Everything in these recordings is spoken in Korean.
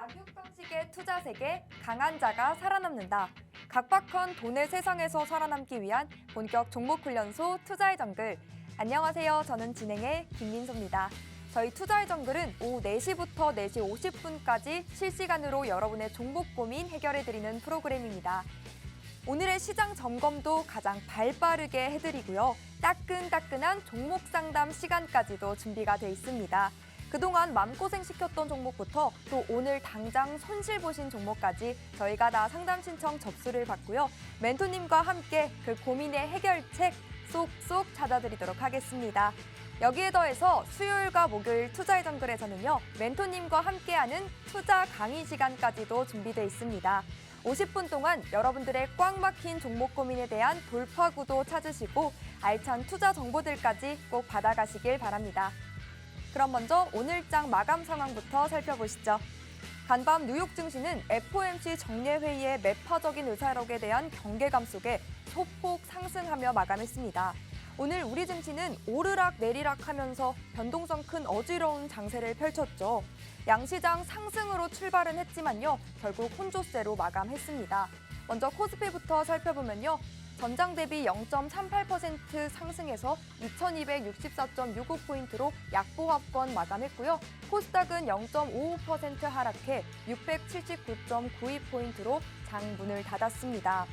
약육강식의 투자 세계, 강한 자가 살아남는다. 각박한 돈의 세상에서 살아남기 위한 본격 종목훈련소 투자의 정글. 안녕하세요. 저는 진행의 김민소입니다. 저희 투자의 정글은 오후 4시부터 4시 50분까지 실시간으로 여러분의 종목 고민 해결해드리는 프로그램입니다. 오늘의 시장 점검도 가장 발빠르게 해드리고요. 따끈따끈한 종목 상담 시간까지도 준비가 돼 있습니다. 그동안 마음고생시켰던 종목부터 또 오늘 당장 손실 보신 종목까지 저희가 다 상담 신청 접수를 받고요. 멘토님과 함께 그 고민의 해결책 쏙쏙 찾아드리도록 하겠습니다. 여기에 더해서 수요일과 목요일 투자의 정글에서는요. 멘토님과 함께하는 투자 강의 시간까지도 준비되어 있습니다. 50분 동안 여러분들의 꽉 막힌 종목 고민에 대한 돌파구도 찾으시고 알찬 투자 정보들까지 꼭 받아가시길 바랍니다. 그럼 먼저 오늘장 마감 상황부터 살펴보시죠. 간밤 뉴욕 증시는 FOMC 정례회의의 매파적인 의사록에 대한 경계감 속에 소폭 상승하며 마감했습니다. 오늘 우리 증시는 오르락 내리락 하면서 변동성 큰 어지러운 장세를 펼쳤죠. 양시장 상승으로 출발은 했지만요. 결국 혼조세로 마감했습니다. 먼저 코스피부터 살펴보면요. 전장 대비 0.38% 상승해서 2264.65포인트로 약보합권 마감했고요. 코스닥은 0.55% 하락해 679.92포인트로 장문을 닫았습니다.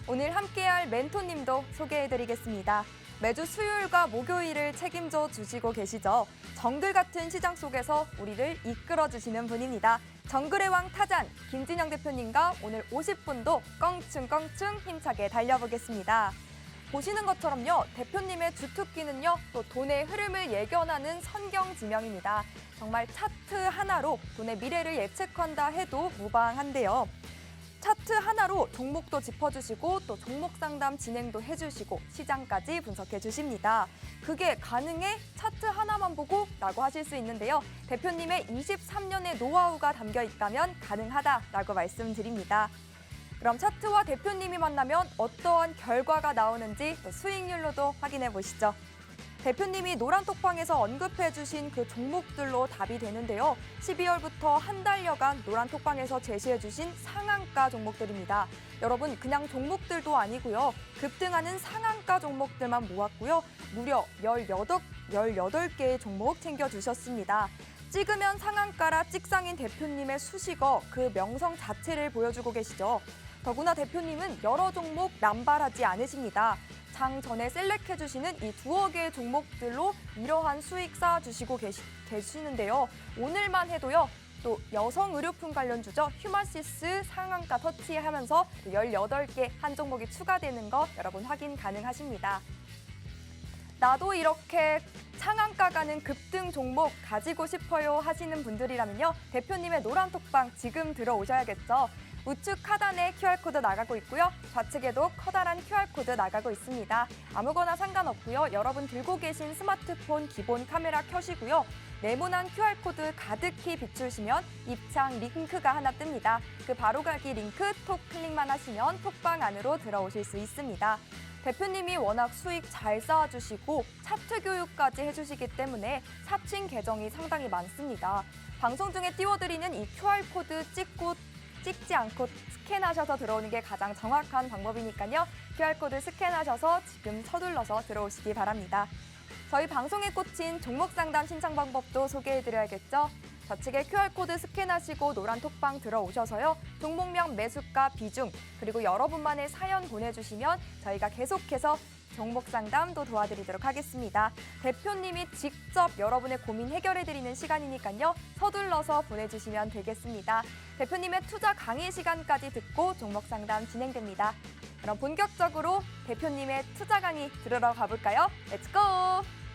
오늘 함께할 멘토님도 소개해드리겠습니다. 매주 수요일과 목요일을 책임져 주시고 계시죠. 정글 같은 시장 속에서 우리를 이끌어주시는 분입니다. 정글의 왕 타잔 김진영 대표님과 오늘 50분도 껑충껑충 힘차게 달려보겠습니다. 보시는 것처럼요. 대표님의 주특기는요. 또 돈의 흐름을 예견하는 선경지명입니다. 정말 차트 하나로 돈의 미래를 예측한다 해도 무방한데요. 차트 하나로 종목도 짚어주시고 또 종목 상담 진행도 해주시고 시장까지 분석해 주십니다. 그게 가능해? 차트 하나만 보고? 라고 하실 수 있는데요. 대표님의 23년의 노하우가 담겨 있다면 가능하다라고 말씀드립니다. 그럼 차트와 대표님이 만나면 어떠한 결과가 나오는지 또 수익률로도 확인해 보시죠. 대표님이 노란톡방에서 언급해 주신 그 종목들로 답이 되는데요. 12월부터 한 달여간 노란톡방에서 제시해 주신 상한가 종목들입니다. 여러분 그냥 종목들도 아니고요. 급등하는 상한가 종목들만 모았고요. 무려 18개의 종목 챙겨주셨습니다. 찍으면 상한가라 찍상인 대표님의 수식어 그 명성 자체를 보여주고 계시죠. 더구나 대표님은 여러 종목 남발하지 않으십니다. 장 전에 셀렉해주시는 이 두어 개의 종목들로 이러한 수익 쌓아주시고 계시는데요. 오늘만 해도요. 또 여성 의료품 관련주죠. 휴마시스 상한가 터치하면서 18개 한 종목이 추가되는 거 여러분 확인 가능하십니다. 나도 이렇게 상한가 가는 급등 종목 가지고 싶어요 하시는 분들이라면요. 대표님의 노란톡방 지금 들어오셔야겠죠. 우측 하단에 QR코드 나가고 있고요. 좌측에도 커다란 QR코드 나가고 있습니다. 아무거나 상관없고요. 여러분 들고 계신 스마트폰 기본 카메라 켜시고요. 네모난 QR코드 가득히 비추시면 입장 링크가 하나 뜹니다. 그 바로가기 링크 톡 클릭만 하시면 톡방 안으로 들어오실 수 있습니다. 대표님이 워낙 수익 잘 쌓아주시고 차트 교육까지 해주시기 때문에 사칭 계정이 상당히 많습니다. 방송 중에 띄워드리는 이 QR코드 찍지 않고 스캔하셔서 들어오는 게 가장 정확한 방법이니까요. QR코드 스캔하셔서 지금 서둘러서 들어오시기 바랍니다. 저희 방송에 꽂힌 종목 상담 신청 방법도 소개해드려야겠죠. 좌측에 QR코드 스캔하시고 노란 톡방 들어오셔서요. 종목명 매수가 비중 그리고 여러분만의 사연 보내주시면 저희가 계속해서 종목 상담도 도와드리도록 하겠습니다. 대표님이 직접 여러분의 고민 해결해드리는 시간이니까요. 서둘러서 보내주시면 되겠습니다. 대표님의 투자 강의 시간까지 듣고 종목 상담 진행됩니다. 그럼 본격적으로 대표님의 투자 강의 들으러 가볼까요? 렛츠고!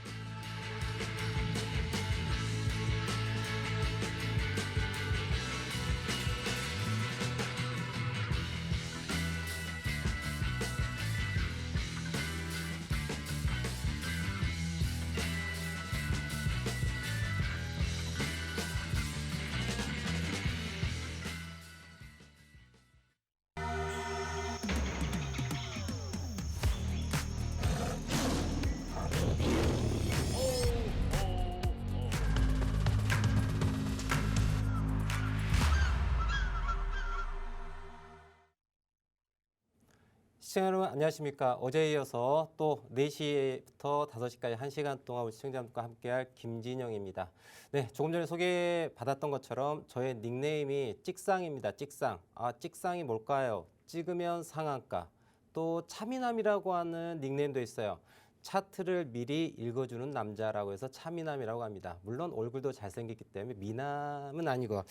시청자 여러분 안녕하십니까. 어제에 이어서 또 4시부터 5시까지 1시간 동안 우리 시청자분과 함께할 김진영입니다. 네, 조금 전에 소개받았던 것처럼 저의 닉네임이 찍상입니다. 찍상. 찍상이 뭘까요? 찍으면 상한가. 또 차미남이라고 하는 닉네임도 있어요. 차트를 미리 읽어주는 남자라고 해서 차미남이라고 합니다. 물론 얼굴도 잘생겼기 때문에 미남은 아니고.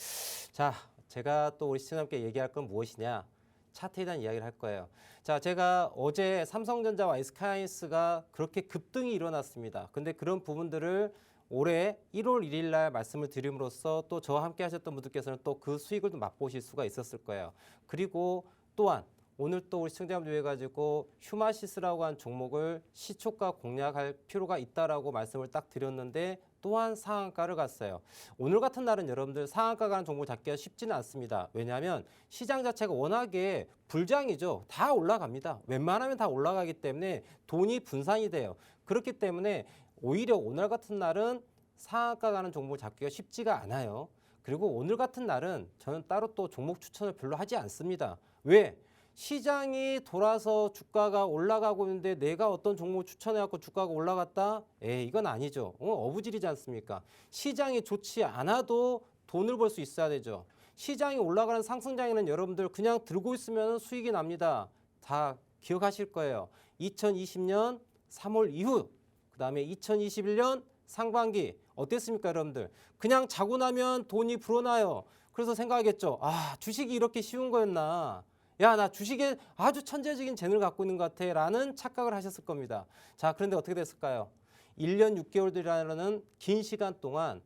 자, 제가 또 우리 시청자분께 얘기할 건 무엇이냐? 차트에 대한 이야기를 할 거예요. 자, 제가 어제 삼성전자와 SK하이닉스가 그렇게 급등이 일어났습니다. 근데 그런 부분들을 올해 1월 1일 날 말씀을 드림으로써 또 저와 함께 하셨던 분들께서는 또 그 수익을 좀 맛보실 수가 있었을 거예요. 그리고 또한 오늘 또 우리 시청자분들 위해 가지고 휴마시스라고 한 종목을 시초가 공략할 필요가 있다라고 말씀을 딱 드렸는데 또한 상한가를 갔어요. 오늘 같은 날은 여러분들 상한가 가는 종목을 잡기가 쉽지는 않습니다. 왜냐하면 시장 자체가 워낙에 불장이죠. 다 올라갑니다. 웬만하면 다 올라가기 때문에 돈이 분산이 돼요. 그렇기 때문에 오히려 오늘 같은 날은 상한가 가는 종목을 잡기가 쉽지가 않아요. 그리고 오늘 같은 날은 저는 따로 또 종목 추천을 별로 하지 않습니다. 왜? 시장이 돌아서 주가가 올라가고 있는데 내가 어떤 종목 추천해갖고 주가가 올라갔다? 이건 아니죠. 어부질이지 않습니까? 시장이 좋지 않아도 돈을 벌 수 있어야 되죠. 시장이 올라가는 상승장에는 여러분들 그냥 들고 있으면 수익이 납니다. 다 기억하실 거예요. 2020년 3월 이후, 그 다음에 2021년 상반기 어땠습니까, 여러분들? 그냥 자고 나면 돈이 불어나요. 그래서 생각하겠죠. 주식이 이렇게 쉬운 거였나? 야, 나 주식에 아주 천재적인 재능을 갖고 있는 것 같아 라는 착각을 하셨을 겁니다. 자, 그런데 어떻게 됐을까요? 1년 6개월이라는 긴 시간 동안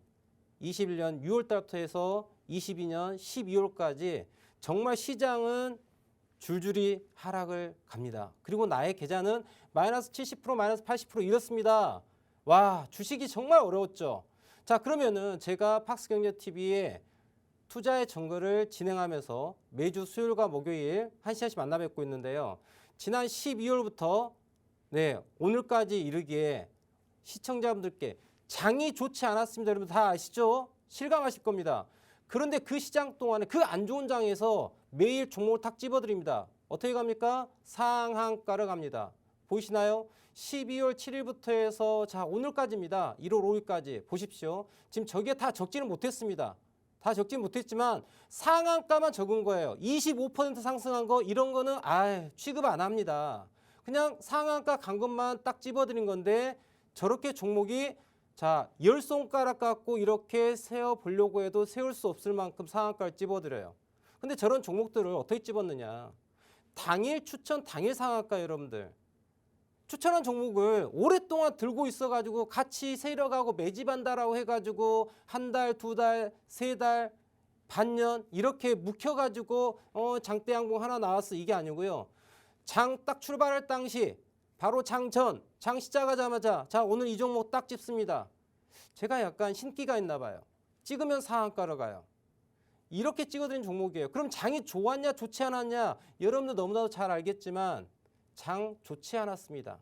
21년 6월 달부터 해서 22년 12월까지 정말 시장은 줄줄이 하락을 갑니다. 그리고 나의 계좌는 마이너스 70%, 마이너스 80% 이렇습니다. 와, 주식이 정말 어려웠죠. 자, 그러면은 제가 팍스경제TV에 투자의 정글을 진행하면서 매주 수요일과 목요일 1시간씩 만나 뵙고 있는데요. 지난 12월부터 오늘까지 이르기에 시청자분들께 장이 좋지 않았습니다. 여러분 다 아시죠? 실감하실 겁니다. 그런데 그 시장 동안에 그 안 좋은 장에서 매일 종목을 탁 집어드립니다. 어떻게 갑니까? 상한가를 갑니다. 보이시나요? 12월 7일부터 해서 자 오늘까지입니다. 1월 5일까지 보십시오. 지금 저게 다 적지는 못했습니다. 다 적진 못했지만 상한가만 적은 거예요. 25% 상승한 거 이런 거는 취급 안 합니다. 그냥 상한가 간 것만 딱 집어드린 건데 저렇게 종목이 자 10손가락 갖고 이렇게 세어보려고 해도 세울 수 없을 만큼 상한가를 집어드려요. 근데 저런 종목들을 어떻게 집었느냐. 당일 추천 당일 상한가 여러분들. 추천한 종목을 오랫동안 들고 있어가지고 같이 세력하고 매집한다라고 해가지고 한 달, 두 달, 세 달, 반년 이렇게 묵혀가지고 장대 양봉 하나 나왔어 이게 아니고요. 장 딱 출발할 당시 바로 장 전, 장 시작하자마자 자 오늘 이 종목 딱 집습니다. 제가 약간 신기가 있나 봐요. 찍으면 상한가로 가요. 이렇게 찍어드린 종목이에요. 그럼 장이 좋았냐 좋지 않았냐 여러분도 너무나도 잘 알겠지만 장 좋지 않았습니다.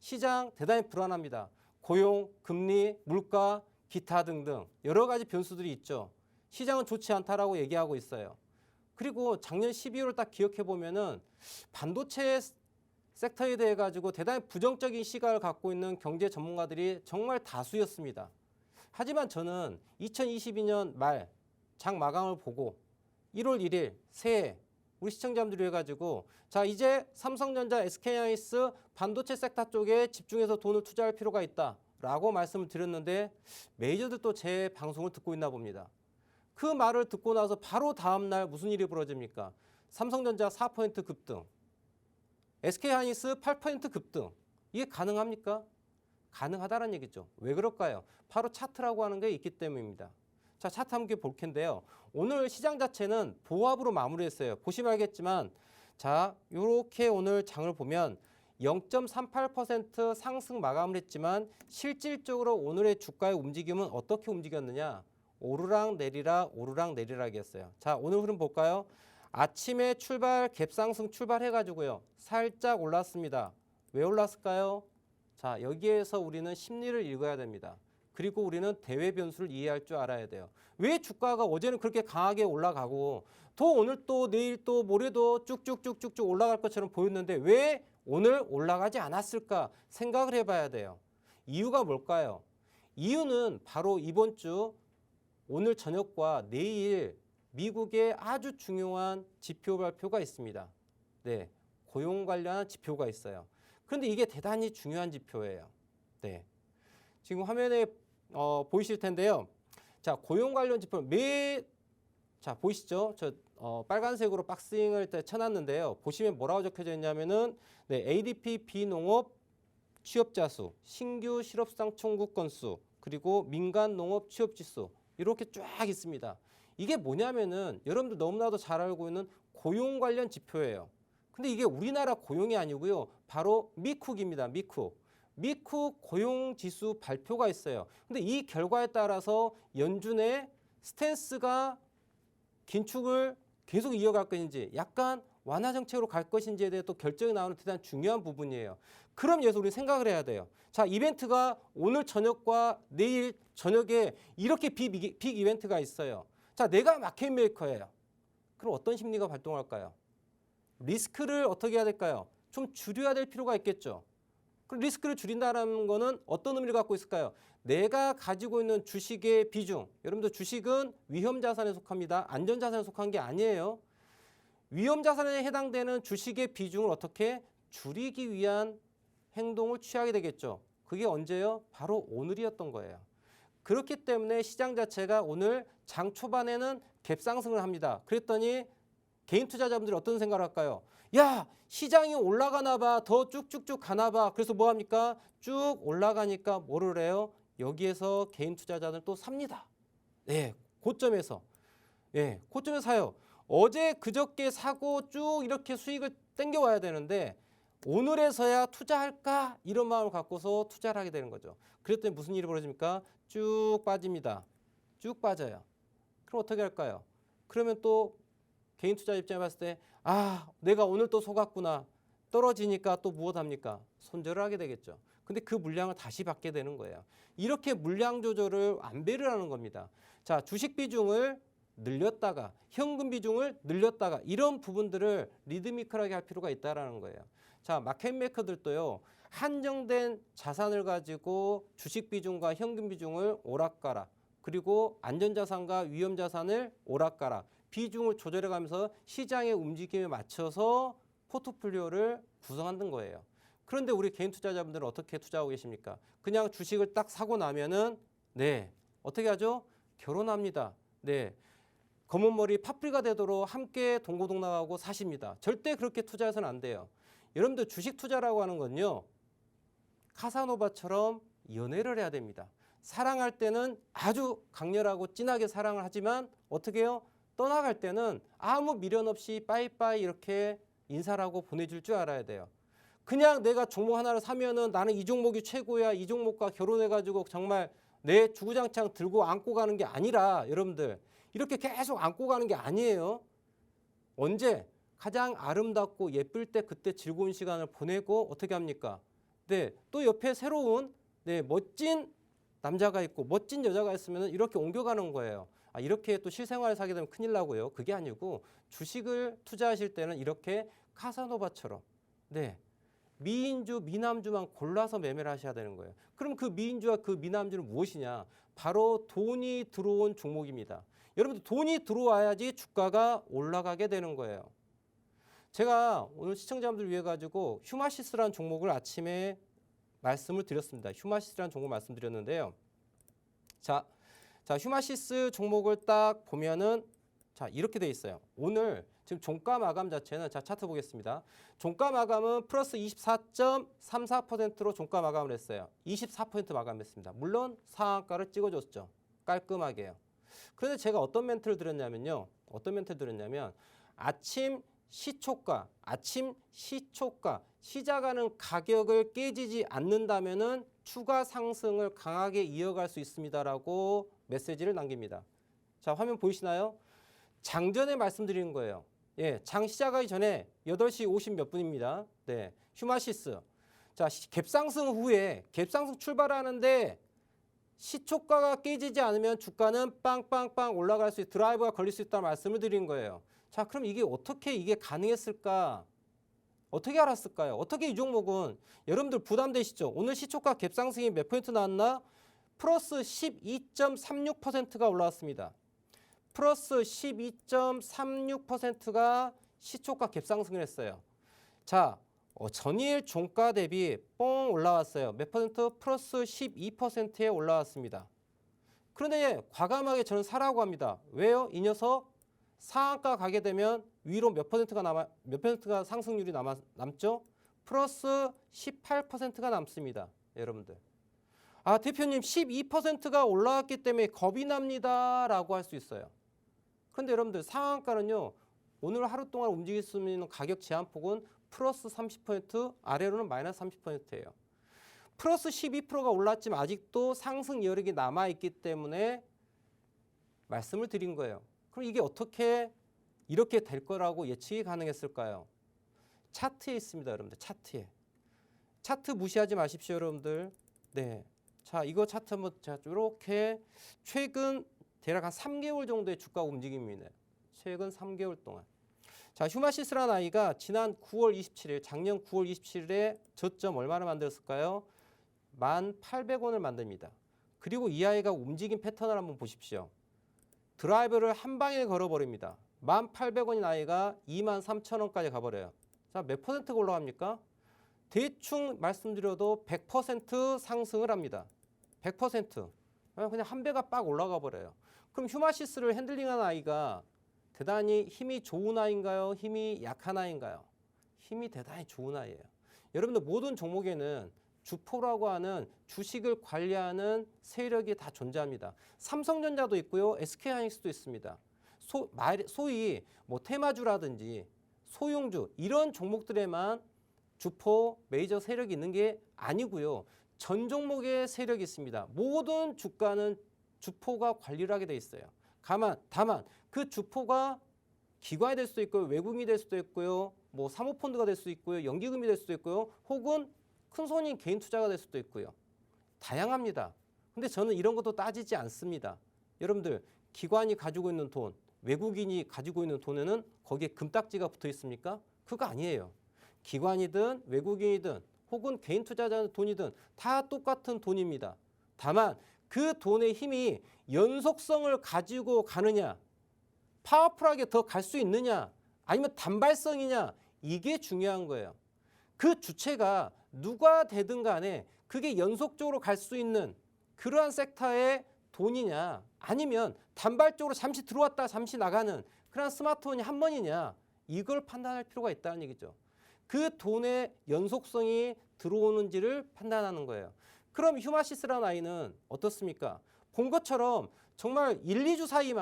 시장 대단히 불안합니다. 고용, 금리, 물가, 기타 등등 여러 가지 변수들이 있죠. 시장은 좋지 않다라고 얘기하고 있어요. 그리고 작년 12월을 딱 기억해 보면은 반도체 섹터에 대해 가지고 대단히 부정적인 시각을 갖고 있는 경제 전문가들이 정말 다수였습니다. 하지만 저는 2022년 말 장 마감을 보고 1월 1일 새해 우리 시청자분들이 해가지고 자 이제 삼성전자, SK하이닉스 반도체 섹터 쪽에 집중해서 돈을 투자할 필요가 있다라고 말씀을 드렸는데 메이저들도 제 방송을 듣고 있나 봅니다. 그 말을 듣고 나서 바로 다음날 무슨 일이 벌어집니까? 삼성전자 4% 급등, SK하이닉스 8% 급등. 이게 가능합니까? 가능하다는 얘기죠. 왜 그럴까요? 바로 차트라고 하는 게 있기 때문입니다. 자, 차트 함께 볼 텐데요. 오늘 시장 자체는 보합으로 마무리했어요. 보시면 알겠지만 자, 이렇게 오늘 장을 보면 0.38% 상승 마감을 했지만 실질적으로 오늘의 주가의 움직임은 어떻게 움직였느냐? 오르락 내리락 오르락 내리락이었어요. 자, 오늘 흐름 볼까요? 아침에 갭상승 출발해가지고요. 살짝 올랐습니다. 왜 올랐을까요? 자, 여기에서 우리는 심리를 읽어야 됩니다. 그리고 우리는 대외 변수를 이해할 줄 알아야 돼요. 왜 주가가 어제는 그렇게 강하게 올라가고 또 오늘 또 내일 또 모레도 쭉쭉쭉쭉쭉 올라갈 것처럼 보였는데 왜 오늘 올라가지 않았을까 생각을 해봐야 돼요. 이유가 뭘까요? 이유는 바로 이번 주 오늘 저녁과 내일 미국의 아주 중요한 지표 발표가 있습니다. 네, 고용 관련한 지표가 있어요. 그런데 이게 대단히 중요한 지표예요. 네, 지금 화면에 보이실 텐데요. 자, 고용 관련 지표 자 보이시죠? 저 빨간색으로 박스잉을 쳐놨는데요. 보시면 뭐라고 적혀져 있냐면은 네, ADP 비농업 취업자 수, 신규 실업상 청구 건수, 그리고 민간 농업 취업 지수 이렇게 쫙 있습니다. 이게 뭐냐면은 여러분들 너무나도 잘 알고 있는 고용 관련 지표예요. 근데 이게 우리나라 고용이 아니고요. 바로 미쿡입니다. 미쿡 고용 지수 발표가 있어요. 근데 이 결과에 따라서 연준의 스탠스가 긴축을 계속 이어갈 것인지 약간 완화 정책으로 갈 것인지에 대해 또 결정이 나오는 대단히 중요한 부분이에요. 그럼 여기서 우리 생각을 해야 돼요. 자, 이벤트가 오늘 저녁과 내일 저녁에 이렇게 빅 이벤트가 있어요. 자, 내가 마켓 메이커예요. 그럼 어떤 심리가 발동할까요? 리스크를 어떻게 해야 될까요? 좀 줄여야 될 필요가 있겠죠. 그럼 리스크를 줄인다는 거는 어떤 의미를 갖고 있을까요? 내가 가지고 있는 주식의 비중, 여러분들 주식은 위험자산에 속합니다. 안전자산에 속한 게 아니에요. 위험자산에 해당되는 주식의 비중을 어떻게 줄이기 위한 행동을 취하게 되겠죠. 그게 언제요? 바로 오늘이었던 거예요. 그렇기 때문에 시장 자체가 오늘 장 초반에는 갭상승을 합니다. 그랬더니 개인 투자자분들이 어떤 생각을 할까요? 야, 시장이 올라가나 봐. 더 쭉쭉쭉 가나 봐. 그래서 뭐 합니까? 쭉 올라가니까 뭐를 해요? 여기에서 개인 투자자들 또 삽니다. 네, 고점에서. 네, 고점에서 사요. 어제 그저께 사고 쭉 이렇게 수익을 땡겨와야 되는데 오늘에서야 투자할까? 이런 마음을 갖고서 투자를 하게 되는 거죠. 그랬더니 무슨 일이 벌어집니까? 쭉 빠집니다. 쭉 빠져요. 그럼 어떻게 할까요? 그러면 또 개인 투자 입장에 봤을 때 내가 오늘 또 속았구나. 떨어지니까 또 무엇합니까? 손절을 하게 되겠죠. 근데 그 물량을 다시 받게 되는 거예요. 이렇게 물량 조절을 안배를 하는 겁니다. 자, 주식 비중을 늘렸다가 현금 비중을 늘렸다가 이런 부분들을 리드미컬하게 할 필요가 있다라는 거예요. 자, 마켓 메이커들도요. 한정된 자산을 가지고 주식 비중과 현금 비중을 오락가락 그리고 안전자산과 위험자산을 오락가락 비중을 조절해가면서 시장의 움직임에 맞춰서 포트폴리오를 구성하는 거예요. 그런데 우리 개인 투자자분들은 어떻게 투자하고 계십니까? 그냥 주식을 딱 사고 나면은 네, 어떻게 하죠? 결혼합니다. 네, 검은 머리 파프리가 되도록 함께 동고동락하고 사십니다. 절대 그렇게 투자해서는 안 돼요. 여러분들 주식 투자라고 하는 건요. 카사노바처럼 연애를 해야 됩니다. 사랑할 때는 아주 강렬하고 진하게 사랑을 하지만 어떻게 해요? 떠나갈 때는 아무 미련 없이 빠이빠이 이렇게 인사를 하고 보내줄 줄 알아야 돼요. 그냥 내가 종목 하나를 사면은 나는 이 종목이 최고야. 이 종목과 결혼해가지고 정말 내 주구장창 들고 안고 가는 게 아니라 여러분들 이렇게 계속 안고 가는 게 아니에요. 언제? 가장 아름답고 예쁠 때 그때 즐거운 시간을 보내고 어떻게 합니까? 네, 또 옆에 새로운 멋진 남자가 있고 멋진 여자가 있으면 이렇게 옮겨가는 거예요. 이렇게 또 실생활을 사게 되면 큰일 나고요. 그게 아니고 주식을 투자하실 때는 이렇게 카사노바처럼 미인주, 미남주만 골라서 매매를 하셔야 되는 거예요. 그럼 그 미인주와 그 미남주는 무엇이냐? 바로 돈이 들어온 종목입니다. 여러분들 돈이 들어와야지 주가가 올라가게 되는 거예요. 제가 오늘 시청자분들 위해 가지고 휴마시스라는 종목을 아침에 말씀을 드렸습니다. 휴마시스라는 종목 말씀드렸는데요. 자, 휴마시스 종목을 딱 보면은 이렇게 돼 있어요. 오늘 지금 종가 마감 자체는 차트 보겠습니다. 종가 마감은 플러스 24.34%로 종가 마감을 했어요. 24% 마감했습니다. 물론 상한가를 찍어줬죠. 깔끔하게요. 그런데 제가 어떤 멘트를 드렸냐면 아침 시초가 시작하는 가격을 깨지지 않는다면은 추가 상승을 강하게 이어갈 수 있습니다라고 메시지를 남깁니다. 자, 화면 보이시나요? 장전에 말씀드리는 거예요. 예, 장 시작하기 전에 8시 50 몇 분입니다. 네, 휴마시스. 자, 갭상승 후에 갭상승 출발하는데 시초가가 깨지지 않으면 주가는 빵빵빵 올라갈 수 있, 드라이브가 걸릴 수 있다는 말씀을 드린 거예요. 자, 그럼 이게 어떻게 이게 가능했을까? 어떻게 알았을까요? 어떻게 이 종목은 여러분들 부담되시죠? 오늘 시초가 갭상승이 몇 포인트 나왔나? 플러스 12.36%가 올라왔습니다. 플러스 12.36%가 시초가 갭상승을 했어요. 자, 전일 종가 대비 뻥 올라왔어요. 몇 퍼센트? 플러스 12%에 올라왔습니다. 그런데 과감하게 저는 사라고 합니다. 왜요? 이 녀석 상한가 가게 되면 위로 몇 퍼센트가 상승률이 남죠? 플러스 18%가 남습니다. 여러분들. 아, 대표님 12%가 올라왔기 때문에 겁이 납니다. 라고 할 수 있어요. 그런데 여러분들 상한가는요. 오늘 하루 동안 움직일 수 있는 가격 제한폭은 플러스 30%, 아래로는 마이너스 30%예요. 플러스 12%가 올랐지만 아직도 상승 여력이 남아있기 때문에 말씀을 드린 거예요. 그럼 이게 어떻게 이렇게 될 거라고 예측이 가능했을까요? 차트에 있습니다, 여러분들. 차트에. 차트 무시하지 마십시오, 여러분들. 네. 자, 이거 차트 한번 자, 이렇게 최근 대략 한 3개월 정도의 주가 움직임이네요. 최근 3개월 동안. 자, 휴마시스라는 아이가 지난 9월 27일, 작년 9월 27일에 저점 얼마나 만들었을까요? 1,800원을 만듭니다. 그리고 이 아이가 움직임 패턴을 한번 보십시오. 드라이버를 한 방에 걸어버립니다. 1,800원인 아이가 23,000원까지 가버려요. 자, 몇 퍼센트가 올라갑니까? 대충 말씀드려도 100% 상승을 합니다. 100%. 그냥 한 배가 빡 올라가 버려요. 그럼 휴마시스를 핸들링하는 아이가 대단히 힘이 좋은 아이인가요? 힘이 약한 아이인가요? 힘이 대단히 좋은 아이예요. 여러분들 모든 종목에는 주포라고 하는 주식을 관리하는 세력이 다 존재합니다. 삼성전자도 있고요. SK하이닉스도 있습니다. 소위 뭐 테마주라든지 소형주 이런 종목들에만 주포 메이저 세력이 있는 게 아니고요. 전 종목의 세력이 있습니다. 모든 주가는 주포가 관리를 하게 돼 있어요. 다만 그 주포가 기관이 될 수도 있고요. 외국인이 될 수도 있고요. 뭐 사모펀드가 될 수도 있고요. 연기금이 될 수도 있고요. 혹은 큰손인 개인 투자가 될 수도 있고요. 다양합니다. 근데 저는 이런 것도 따지지 않습니다. 여러분들 기관이 가지고 있는 돈, 외국인이 가지고 있는 돈에는 거기에 금딱지가 붙어 있습니까? 그거 아니에요. 기관이든 외국인이든 혹은 개인 투자자의 돈이든 다 똑같은 돈입니다. 다만 그 돈의 힘이 연속성을 가지고 가느냐, 파워풀하게 더 갈 수 있느냐, 아니면 단발성이냐, 이게 중요한 거예요. 그 주체가 누가 되든 간에 그게 연속적으로 갈 수 있는 그러한 섹터의 돈이냐, 아니면 단발적으로 잠시 들어왔다 잠시 나가는 그런 스마트폰이 한 번이냐, 이걸 판단할 필요가 있다는 얘기죠. 그 돈의 연속성이 들어오는지를 판단하는 거예요. 그럼 휴마시스라는 아이는 어떻습니까? 본 것처럼 정말 1, 2주 사이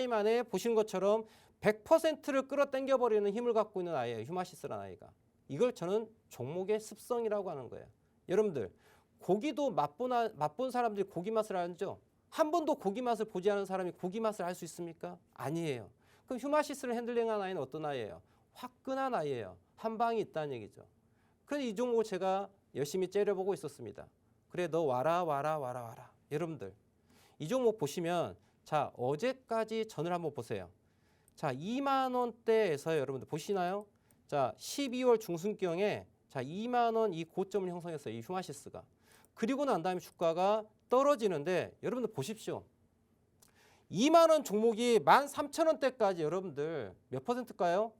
만에 보신 것처럼 100%를 끌어당겨 버리는 힘을 갖고 있는 아이예요. 휴마시스라는 아이가. 이걸 저는 종목의 습성이라고 하는 거예요. 여러분들 고기도 맛본 사람들이 고기 맛을 알죠? 한 번도 고기 맛을 보지 않은 사람이 고기 맛을 알 수 있습니까? 아니에요. 그럼 휴마시스를 핸들링한 아이는 어떤 아이예요? 화끈한 아이예요. 한 방이 있다는 얘기죠. 그래서 이 종목을 제가 열심히 째려보고 있었습니다. 그래 너 와라. 여러분들 이 종목 보시면 자 어제까지 전을 한번 보세요. 자 2만 원대에서 여러분들 보시나요? 자 12월 중순경에 자 2만 원 이 고점을 형성했어요. 이 휴마시스가. 그리고 난 다음에 주가가 떨어지는데 여러분들 보십시오. 2만 원 종목이 13,000원대까지 여러분들 몇 퍼센트일까요?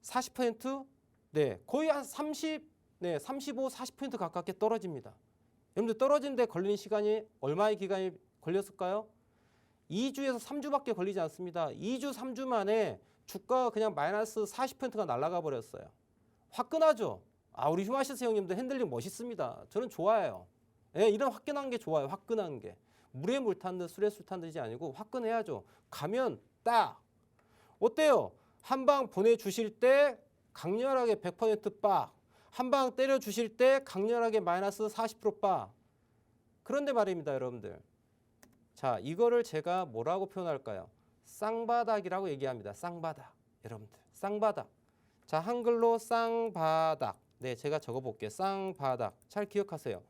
40%? 네, 거의 한 35, 40% 가깝게 떨어집니다. 여러분들 떨어지는데 걸리는 시간이 얼마의 기간이 걸렸을까요? 2주에서 3주밖에 걸리지 않습니다. 2주, 3주 만에 주가가 그냥 마이너스 40%가 날아가 버렸어요. 화끈하죠? 아, 우리 휴마시스 형님들 핸들링 멋있습니다. 저는 좋아해요. 네, 이런 화끈한 게 좋아요. 화끈한 게. 물에 물 탄 듯 술에 술 탄 듯이 아니고 화끈해야죠. 가면 딱. 어때요? 한 방 보내주실 때 강렬하게 100% 빡. 한 방 때려주실 때 강렬하게 마이너스 40% 빡. 그런데 말입니다, 여러분들. 자, 이거를 제가 뭐라고 표현할까요? 쌍바닥이라고 얘기합니다. 쌍바닥. 여러분들, 쌍바닥. 자, 한글로 쌍바닥. 네, 제가 적어볼게요. 쌍바닥. 잘 기억하세요.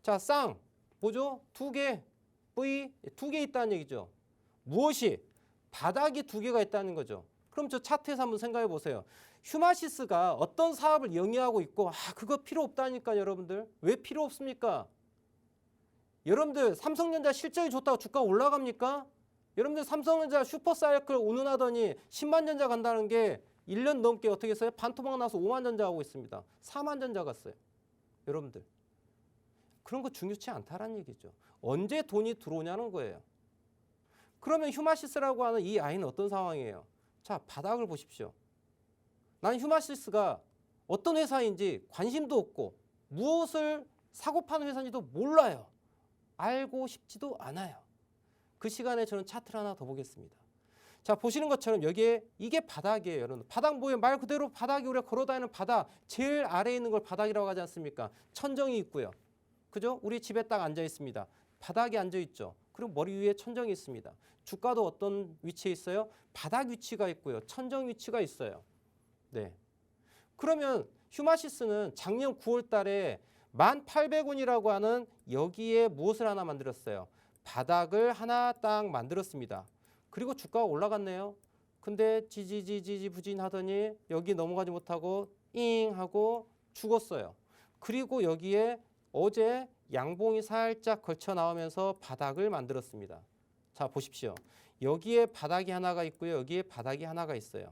자, 쌍 뭐죠? 두 개, V 두 개 있다는 얘기죠. 무엇이? 바닥이 두 개가 있다는 거죠. 그럼 저 차트에서 한번 생각해 보세요. 휴마시스가 어떤 사업을 영위하고 있고 그거 필요 없다니까 여러분들. 왜 필요 없습니까? 여러분들 삼성전자 실적이 좋다고 주가 올라갑니까? 여러분들 삼성전자 슈퍼사이클 운운하더니 10만 전자 간다는 게 1년 넘게 어떻게 했어요? 반토막 나서 5만 전자 하고 있습니다. 4만 전자 갔어요. 여러분들. 그런 거 중요치 않다라는 얘기죠. 언제 돈이 들어오냐는 거예요. 그러면 휴마시스라고 하는 이 아이는 어떤 상황이에요? 자, 바닥을 보십시오. 난 휴마시스가 어떤 회사인지 관심도 없고 무엇을 사고 파는 회사인지도 몰라요. 알고 싶지도 않아요. 그 시간에 저는 차트를 하나 더 보겠습니다. 자, 보시는 것처럼 여기에 이게 바닥이에요. 여러분. 바닥 뭐예요? 말 그대로 바닥이 우리가 걸어다니는 바닥. 제일 아래에 있는 걸 바닥이라고 하지 않습니까? 천정이 있고요. 그죠? 우리 집에 딱 앉아 있습니다. 바닥에 앉아 있죠. 그리고 머리 위에 천정이 있습니다. 주가도 어떤 위치에 있어요? 바닥 위치가 있고요. 천정 위치가 있어요. 네. 그러면 휴마시스는 작년 9월 달에 1,800원이라고 하는 여기에 무엇을 하나 만들었어요? 바닥을 하나 딱 만들었습니다. 그리고 주가가 올라갔네요. 근데 지지지지지 부진하더니 여기 넘어가지 못하고 잉 하고 죽었어요. 그리고 여기에 어제 양봉이 살짝 걸쳐 나오면서 바닥을 만들었습니다. 자, 보십시오. 여기에 바닥이 하나가 있고요. 여기에 바닥이 하나가 있어요.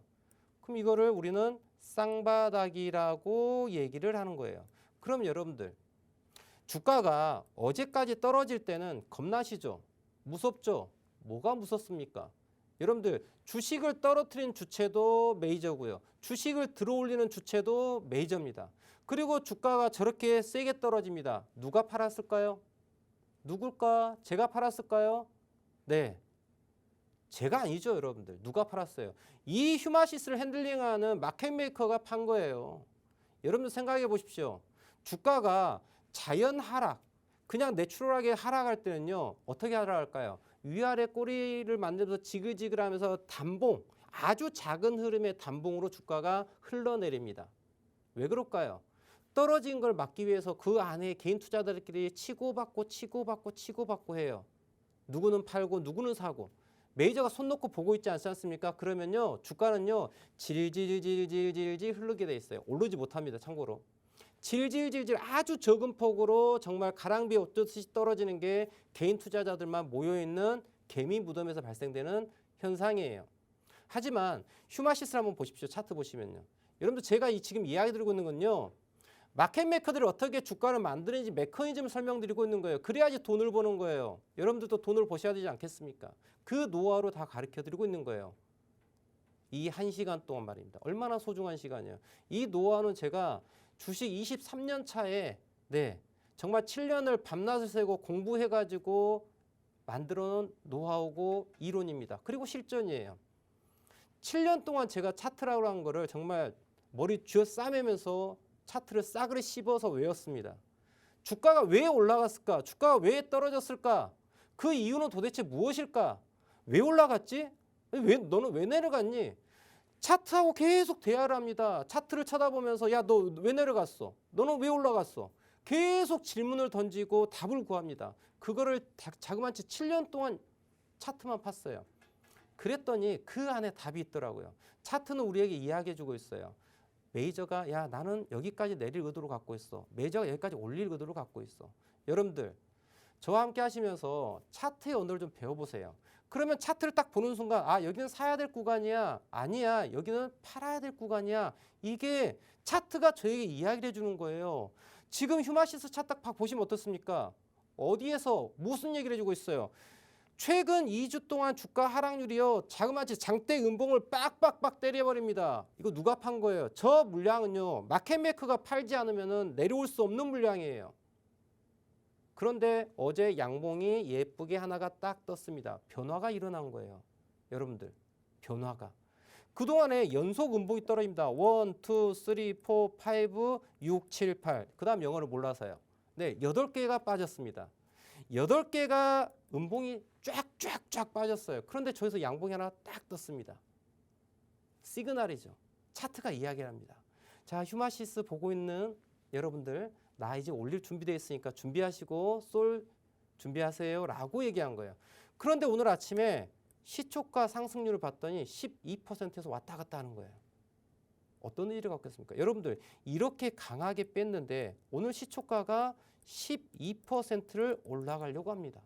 그럼 이거를 우리는 쌍바닥이라고 얘기를 하는 거예요. 그럼 여러분들 주가가 어제까지 떨어질 때는 겁나시죠? 무섭죠? 뭐가 무섭습니까? 여러분들 주식을 떨어뜨린 주체도 메이저고요. 주식을 들어올리는 주체도 메이저입니다. 그리고 주가가 저렇게 세게 떨어집니다. 누가 팔았을까요? 누굴까? 제가 팔았을까요? 네. 제가 아니죠, 여러분들. 누가 팔았어요? 이 휴마시스를 핸들링하는 마켓메이커가 판 거예요. 여러분들 생각해 보십시오. 주가가 자연 하락, 그냥 내추럴하게 하락할 때는요. 어떻게 하락할까요? 위아래 꼬리를 만들면서 지글지글하면서 단봉, 아주 작은 흐름의 단봉으로 주가가 흘러내립니다. 왜 그럴까요? 떨어진 걸 막기 위해서 그 안에 개인 투자자들끼리 치고받고 해요. 누구는 팔고 누구는 사고. 메이저가 손 놓고 보고 있지 않지 않습니까? 그러면요 주가는요 질질질질질질 흐르게 돼 있어요. 오르지 못합니다. 참고로 질질질질 아주 적은 폭으로 정말 가랑비에 옷듯이 떨어지는 게 개인 투자자들만 모여있는 개미 무덤에서 발생되는 현상이에요. 하지만 휴마시스를 한번 보십시오. 차트 보시면요. 여러분들 제가 지금 이야기 드리고 있는 건요. 마켓 메이커들이 어떻게 주가를 만드는지 메커니즘을 설명드리고 있는 거예요. 그래야지 돈을 버는 거예요. 여러분들도 돈을 버셔야 되지 않겠습니까? 그 노하우로 다 가르쳐드리고 있는 거예요. 이 1시간 동안 말입니다. 얼마나 소중한 시간이에요. 이 노하우는 제가 주식 23년 차에 정말 7년을 밤낮을 새고 공부해가지고 만들어 놓은 노하우고 이론입니다. 그리고 실전이에요. 7년 동안 제가 차트라고 한 거를 정말 머리 쥐어 싸매면서 차트를 싸그리 씹어서 외웠습니다. 주가가 왜 올라갔을까? 주가가 왜 떨어졌을까? 그 이유는 도대체 무엇일까? 왜 올라갔지? 너는 왜 내려갔니? 차트하고 계속 대화를 합니다. 차트를 쳐다보면서 야, 너 왜 내려갔어? 너는 왜 올라갔어? 계속 질문을 던지고 답을 구합니다. 그거를 자그마치 7년 동안 차트만 팠어요. 그랬더니 그 안에 답이 있더라고요. 차트는 우리에게 이야기해주고 있어요. 메이저가 야 나는 여기까지 내릴 의도로 갖고 있어. 메이저가 여기까지 올릴 의도로 갖고 있어. 여러분들 저와 함께 하시면서 차트의 언어를 좀 배워보세요. 그러면 차트를 딱 보는 순간 아 여기는 사야 될 구간이야. 아니야. 여기는 팔아야 될 구간이야. 이게 차트가 저에게 이야기를 해주는 거예요. 지금 휴마시스 차트 딱 보시면 어떻습니까? 어디에서 무슨 얘기를 해주고 있어요? 최근 2주 동안 주가 하락률이요. 자그마치 장대 음봉을 빡빡빡 때려버립니다. 이거 누가 판 거예요? 저 물량은요. 마켓메이커가 팔지 않으면 내려올 수 없는 물량이에요. 그런데 어제 양봉이 예쁘게 하나가 딱 떴습니다. 변화가 일어난 거예요. 여러분들 변화가. 그동안에 연속 음봉이 떨어집니다. 1, 2, 3, 4, 5, 6, 7, 8. 그 다음 영어를 몰라서요. 네, 8개가 빠졌습니다. 8개가 음봉이 쫙쫙쫙 빠졌어요. 그런데 저기서 양봉이 하나 딱 떴습니다. 시그널이죠. 차트가 이야기를 합니다. 자, 휴마시스 보고 있는 여러분들 나 이제 올릴 준비되어 있으니까 준비하시고 쏠 준비하세요 라고 얘기한 거예요. 그런데 오늘 아침에 시초가 상승률을 봤더니 12%에서 왔다 갔다 하는 거예요. 어떤 의미를 갖고 있습니까? 여러분들 이렇게 강하게 뺐는데 오늘 시초가가 12%를 올라가려고 합니다.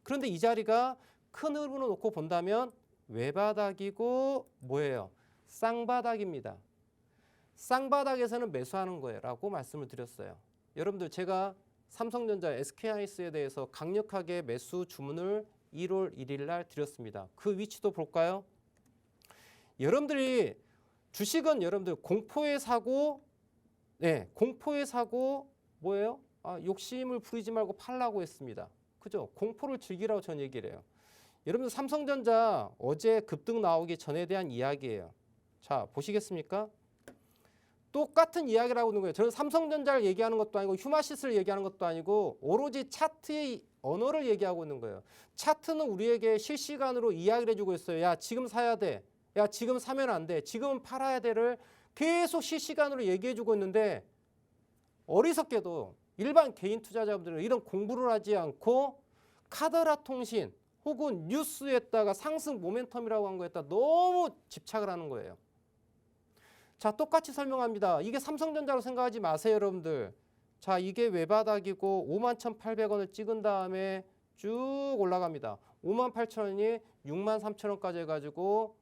그런데 이 자리가 큰 흐름으로 놓고 본다면 외바닥이고 뭐예요? 쌍바닥입니다. 쌍바닥에서는 매수하는 거예요 라고 말씀을 드렸어요. 여러분들 제가 삼성전자, SK하이닉스에 대해서 강력하게 매수 주문을 1월 1일 날 드렸습니다. 그 위치도 볼까요? 여러분들이 주식은 여러분들 공포에 사고, 네, 공포에 사고 뭐예요? 욕심을 부리지 말고 팔라고 했습니다. 그죠? 공포를 즐기라고 전 얘기를 해요. 여러분들 삼성전자 어제 급등 나오기 전에 대한 이야기예요. 자, 보시겠습니까? 똑같은 이야기를 하고 있는 거예요. 저는 삼성전자를 얘기하는 것도 아니고 휴마시스를 얘기하는 것도 아니고 오로지 차트의 언어를 얘기하고 있는 거예요. 차트는 우리에게 실시간으로 이야기를 해주고 있어요. 야, 지금 사야 돼. 야, 지금 사면 안 돼. 지금은 팔아야 돼를 계속 실시간으로 얘기해주고 있는데 어리석게도 일반 개인 투자자분들은 이런 공부를 하지 않고 카더라 통신 혹은 뉴스에다가 상승 모멘텀이라고 한 거에다 너무 집착을 하는 거예요. 자, 똑같이 설명합니다. 이게 삼성전자로 생각하지 마세요, 여러분들. 자, 이게 외바닥이고 51,800원을 찍은 다음에 쭉 올라갑니다. 58,000원이 63,000원까지 해가지고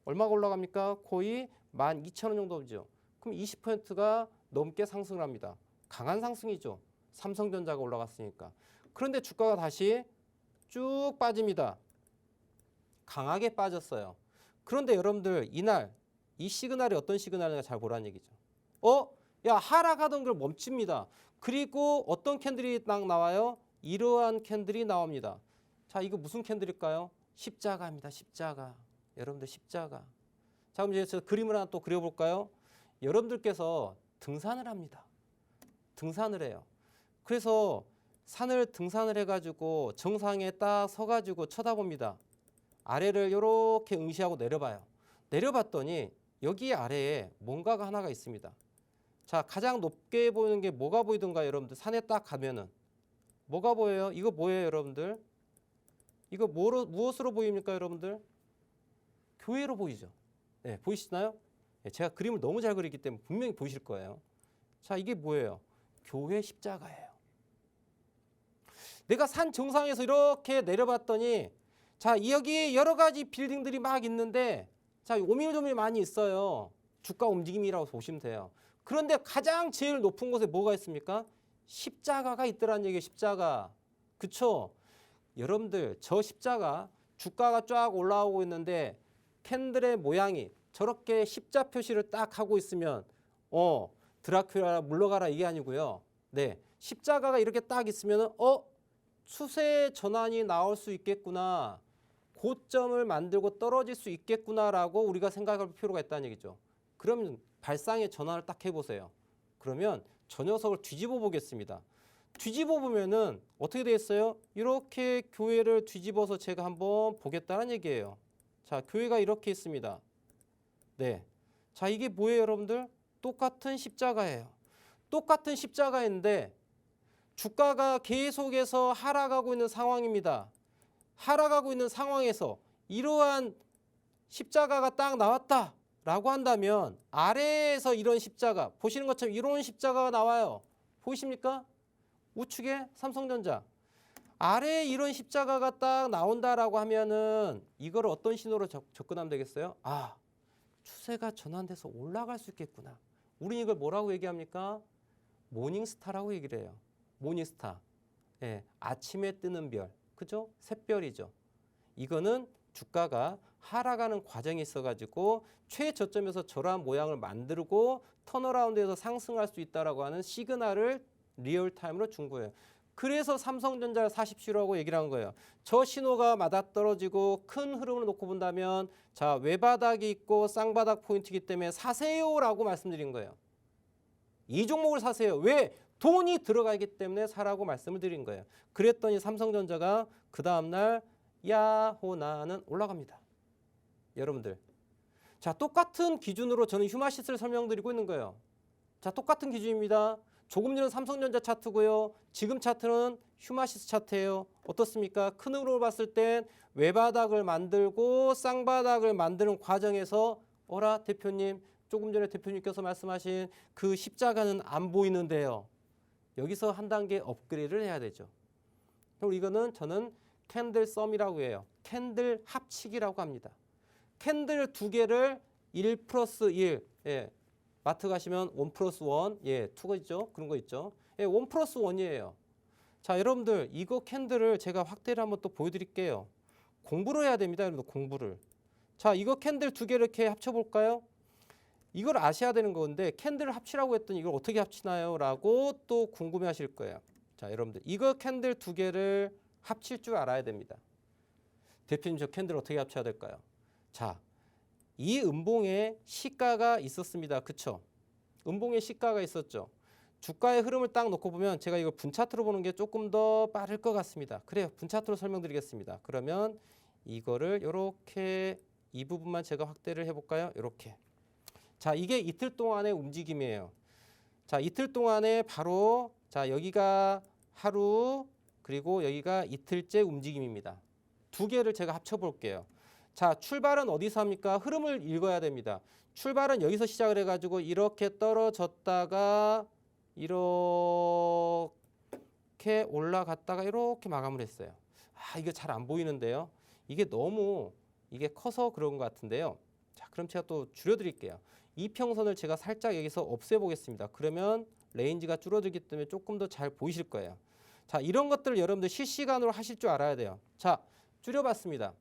얼마가 올라갑니까? 거의 12,000원 정도 오죠. 그럼 20%가 넘게 상승을 합니다. 강한 상승이죠. 삼성전자가 올라갔으니까. 그런데 주가가 다시 쭉 빠집니다. 강하게 빠졌어요. 그런데 여러분들 이날 이 시그널이 어떤 시그널인가 잘 보라는 얘기죠. 야, 하락하던 걸 멈춥니다. 그리고 어떤 캔들이 딱 나와요? 이러한 캔들이 나옵니다. 자, 이거 무슨 캔들일까요? 십자가입니다. 십자가. 여러분들 십자가. 자, 그럼 이제 저 그림을 하나 또 그려볼까요? 여러분들께서 등산을 합니다. 등산을 해요. 그래서 산을 등산을 해가지고 정상에 딱 서가지고 쳐다봅니다. 아래를 이렇게 응시하고 내려봐요. 내려봤더니 여기 아래에 뭔가가 하나가 있습니다. 자, 가장 높게 보이는 게 뭐가 보이던가 여러분들 산에 딱 가면은 뭐가 보여요? 이거 뭐예요, 여러분들? 이거 무엇으로 보입니까, 여러분들? 교회로 보이죠. 네, 보이시나요? 네, 제가 그림을 너무 잘 그리기 때문에 분명히 보이실 거예요. 자, 이게 뭐예요? 교회 십자가예요. 내가 산 정상에서 이렇게 내려봤더니 자, 여기 여러 가지 빌딩들이 막 있는데 자, 오밀조밀 많이 있어요. 주가 움직임이라고 보시면 돼요. 그런데 가장 제일 높은 곳에 뭐가 있습니까? 십자가가 있더란 얘기예요. 십자가. 그쵸? 여러분들 저 십자가 주가가 쫙 올라오고 있는데 캔들의 모양이 저렇게 십자 표시를 딱 하고 있으면 드라큘라 물러가라 이게 아니고요. 네, 십자가가 이렇게 딱 있으면 추세 전환이 나올 수 있겠구나. 고점을 만들고 떨어질 수 있겠구나라고 우리가 생각할 필요가 있다는 얘기죠. 그러면 발상의 전환을 딱 해보세요. 그러면 저 녀석을 뒤집어 보겠습니다. 뒤집어 보면은 어떻게 되어 있어요? 이렇게 교회를 뒤집어서 제가 한번 보겠다는 얘기예요. 자, 교회가 이렇게 있습니다. 네. 자, 이게 뭐예요, 여러분들? 똑같은 십자가예요. 똑같은 십자가인데 주가가 계속해서 하락하고 있는 상황입니다. 하락하고 있는 상황에서 이러한 십자가가 딱 나왔다라고 한다면 아래에서 이런 십자가, 보시는 것처럼 이런 십자가가 나와요. 보이십니까? 우측에 삼성전자. 아래에 이런 십자가가 딱 나온다라고 하면은 이걸 어떤 신호로 접근하면 되겠어요? 아, 추세가 전환돼서 올라갈 수 있겠구나. 우리는 이걸 뭐라고 얘기합니까? 모닝스타라고 얘기를 해요. 모닝스타. 예, 아침에 뜨는 별. 그죠? 샛별이죠. 이거는 주가가 하락하는 과정이 있어가지고 최저점에서 저러한 모양을 만들고 턴어라운드에서 상승할 수 있다라고 하는 시그널을 리얼타임으로 준 거예요. 그래서 삼성전자를 사십시오라고 얘기를 한 거예요. 저 신호가 맞아떨어지고 큰 흐름을 놓고 본다면 자, 외바닥이 있고 쌍바닥 포인트이기 때문에 사세요라고 말씀드린 거예요. 이 종목을 사세요. 왜? 돈이 들어가기 때문에 사라고 말씀을 드린 거예요. 그랬더니 삼성전자가 그 다음날 야호나는 올라갑니다. 여러분들. 자, 똑같은 기준으로 저는 휴마시스를 설명드리고 있는 거예요. 자, 똑같은 기준입니다. 조금 전에 삼성전자 차트고요. 지금 차트는 휴마시스 차트예요. 어떻습니까? 큰 흐름으로 봤을 땐 외바닥을 만들고 쌍바닥을 만드는 과정에서 어라 대표님, 조금 전에 대표님께서 말씀하신 그 십자가는 안 보이는데요. 여기서 한 단계 업그레이드를 해야 되죠. 그리고 이거는 저는 캔들 썸이라고 해요. 캔들 합치기라고 합니다. 캔들 두 개를 1 플러스 1, 예, 마트 가시면 1 플러스 1, 예, 2가 있죠. 그런 거 있죠. 예, 1 플러스 1이에요. 자, 여러분들 이거 캔들을 제가 확대를 한번 또 보여드릴게요. 공부를 해야 됩니다. 여러분들 공부를. 자, 이거 캔들 두 개를 이렇게 합쳐볼까요? 이걸 아셔야 되는 건데 캔들을 합치라고 했더니 이걸 어떻게 합치나요? 라고 또 궁금해 하실 거예요. 자, 여러분들 이거 캔들 두 개를 합칠 줄 알아야 됩니다. 대표님 저 캔들 어떻게 합쳐야 될까요? 자, 이 음봉에 시가가 있었습니다. 그쵸? 음봉에 시가가 있었죠. 주가의 흐름을 딱 놓고 보면 제가 이거 분차트로 보는 게 조금 더 빠를 것 같습니다. 그래요. 분차트로 설명드리겠습니다. 그러면 이거를 이렇게 이 부분만 제가 확대를 해볼까요? 이렇게. 자, 이게 이틀 동안의 움직임이에요. 자, 이틀 동안에 바로 자 여기가 하루 그리고 여기가 이틀째 움직임입니다. 두 개를 제가 합쳐볼게요. 자, 출발은 어디서 합니까? 흐름을 읽어야 됩니다. 출발은 여기서 시작을 해가지고 이렇게 떨어졌다가 이렇게 올라갔다가 이렇게 마감을 했어요. 아, 이거 잘 안 보이는데요. 이게 너무 이게 커서 그런 것 같은데요. 자, 그럼 제가 또 줄여드릴게요. 이평선을 제가 살짝 여기서 없애보겠습니다. 그러면 레인지가 줄어들기 때문에 조금 더 잘 보이실 거예요. 자, 이런 것들을 여러분들 실시간으로 하실 줄 알아야 돼요. 자, 줄여봤습니다.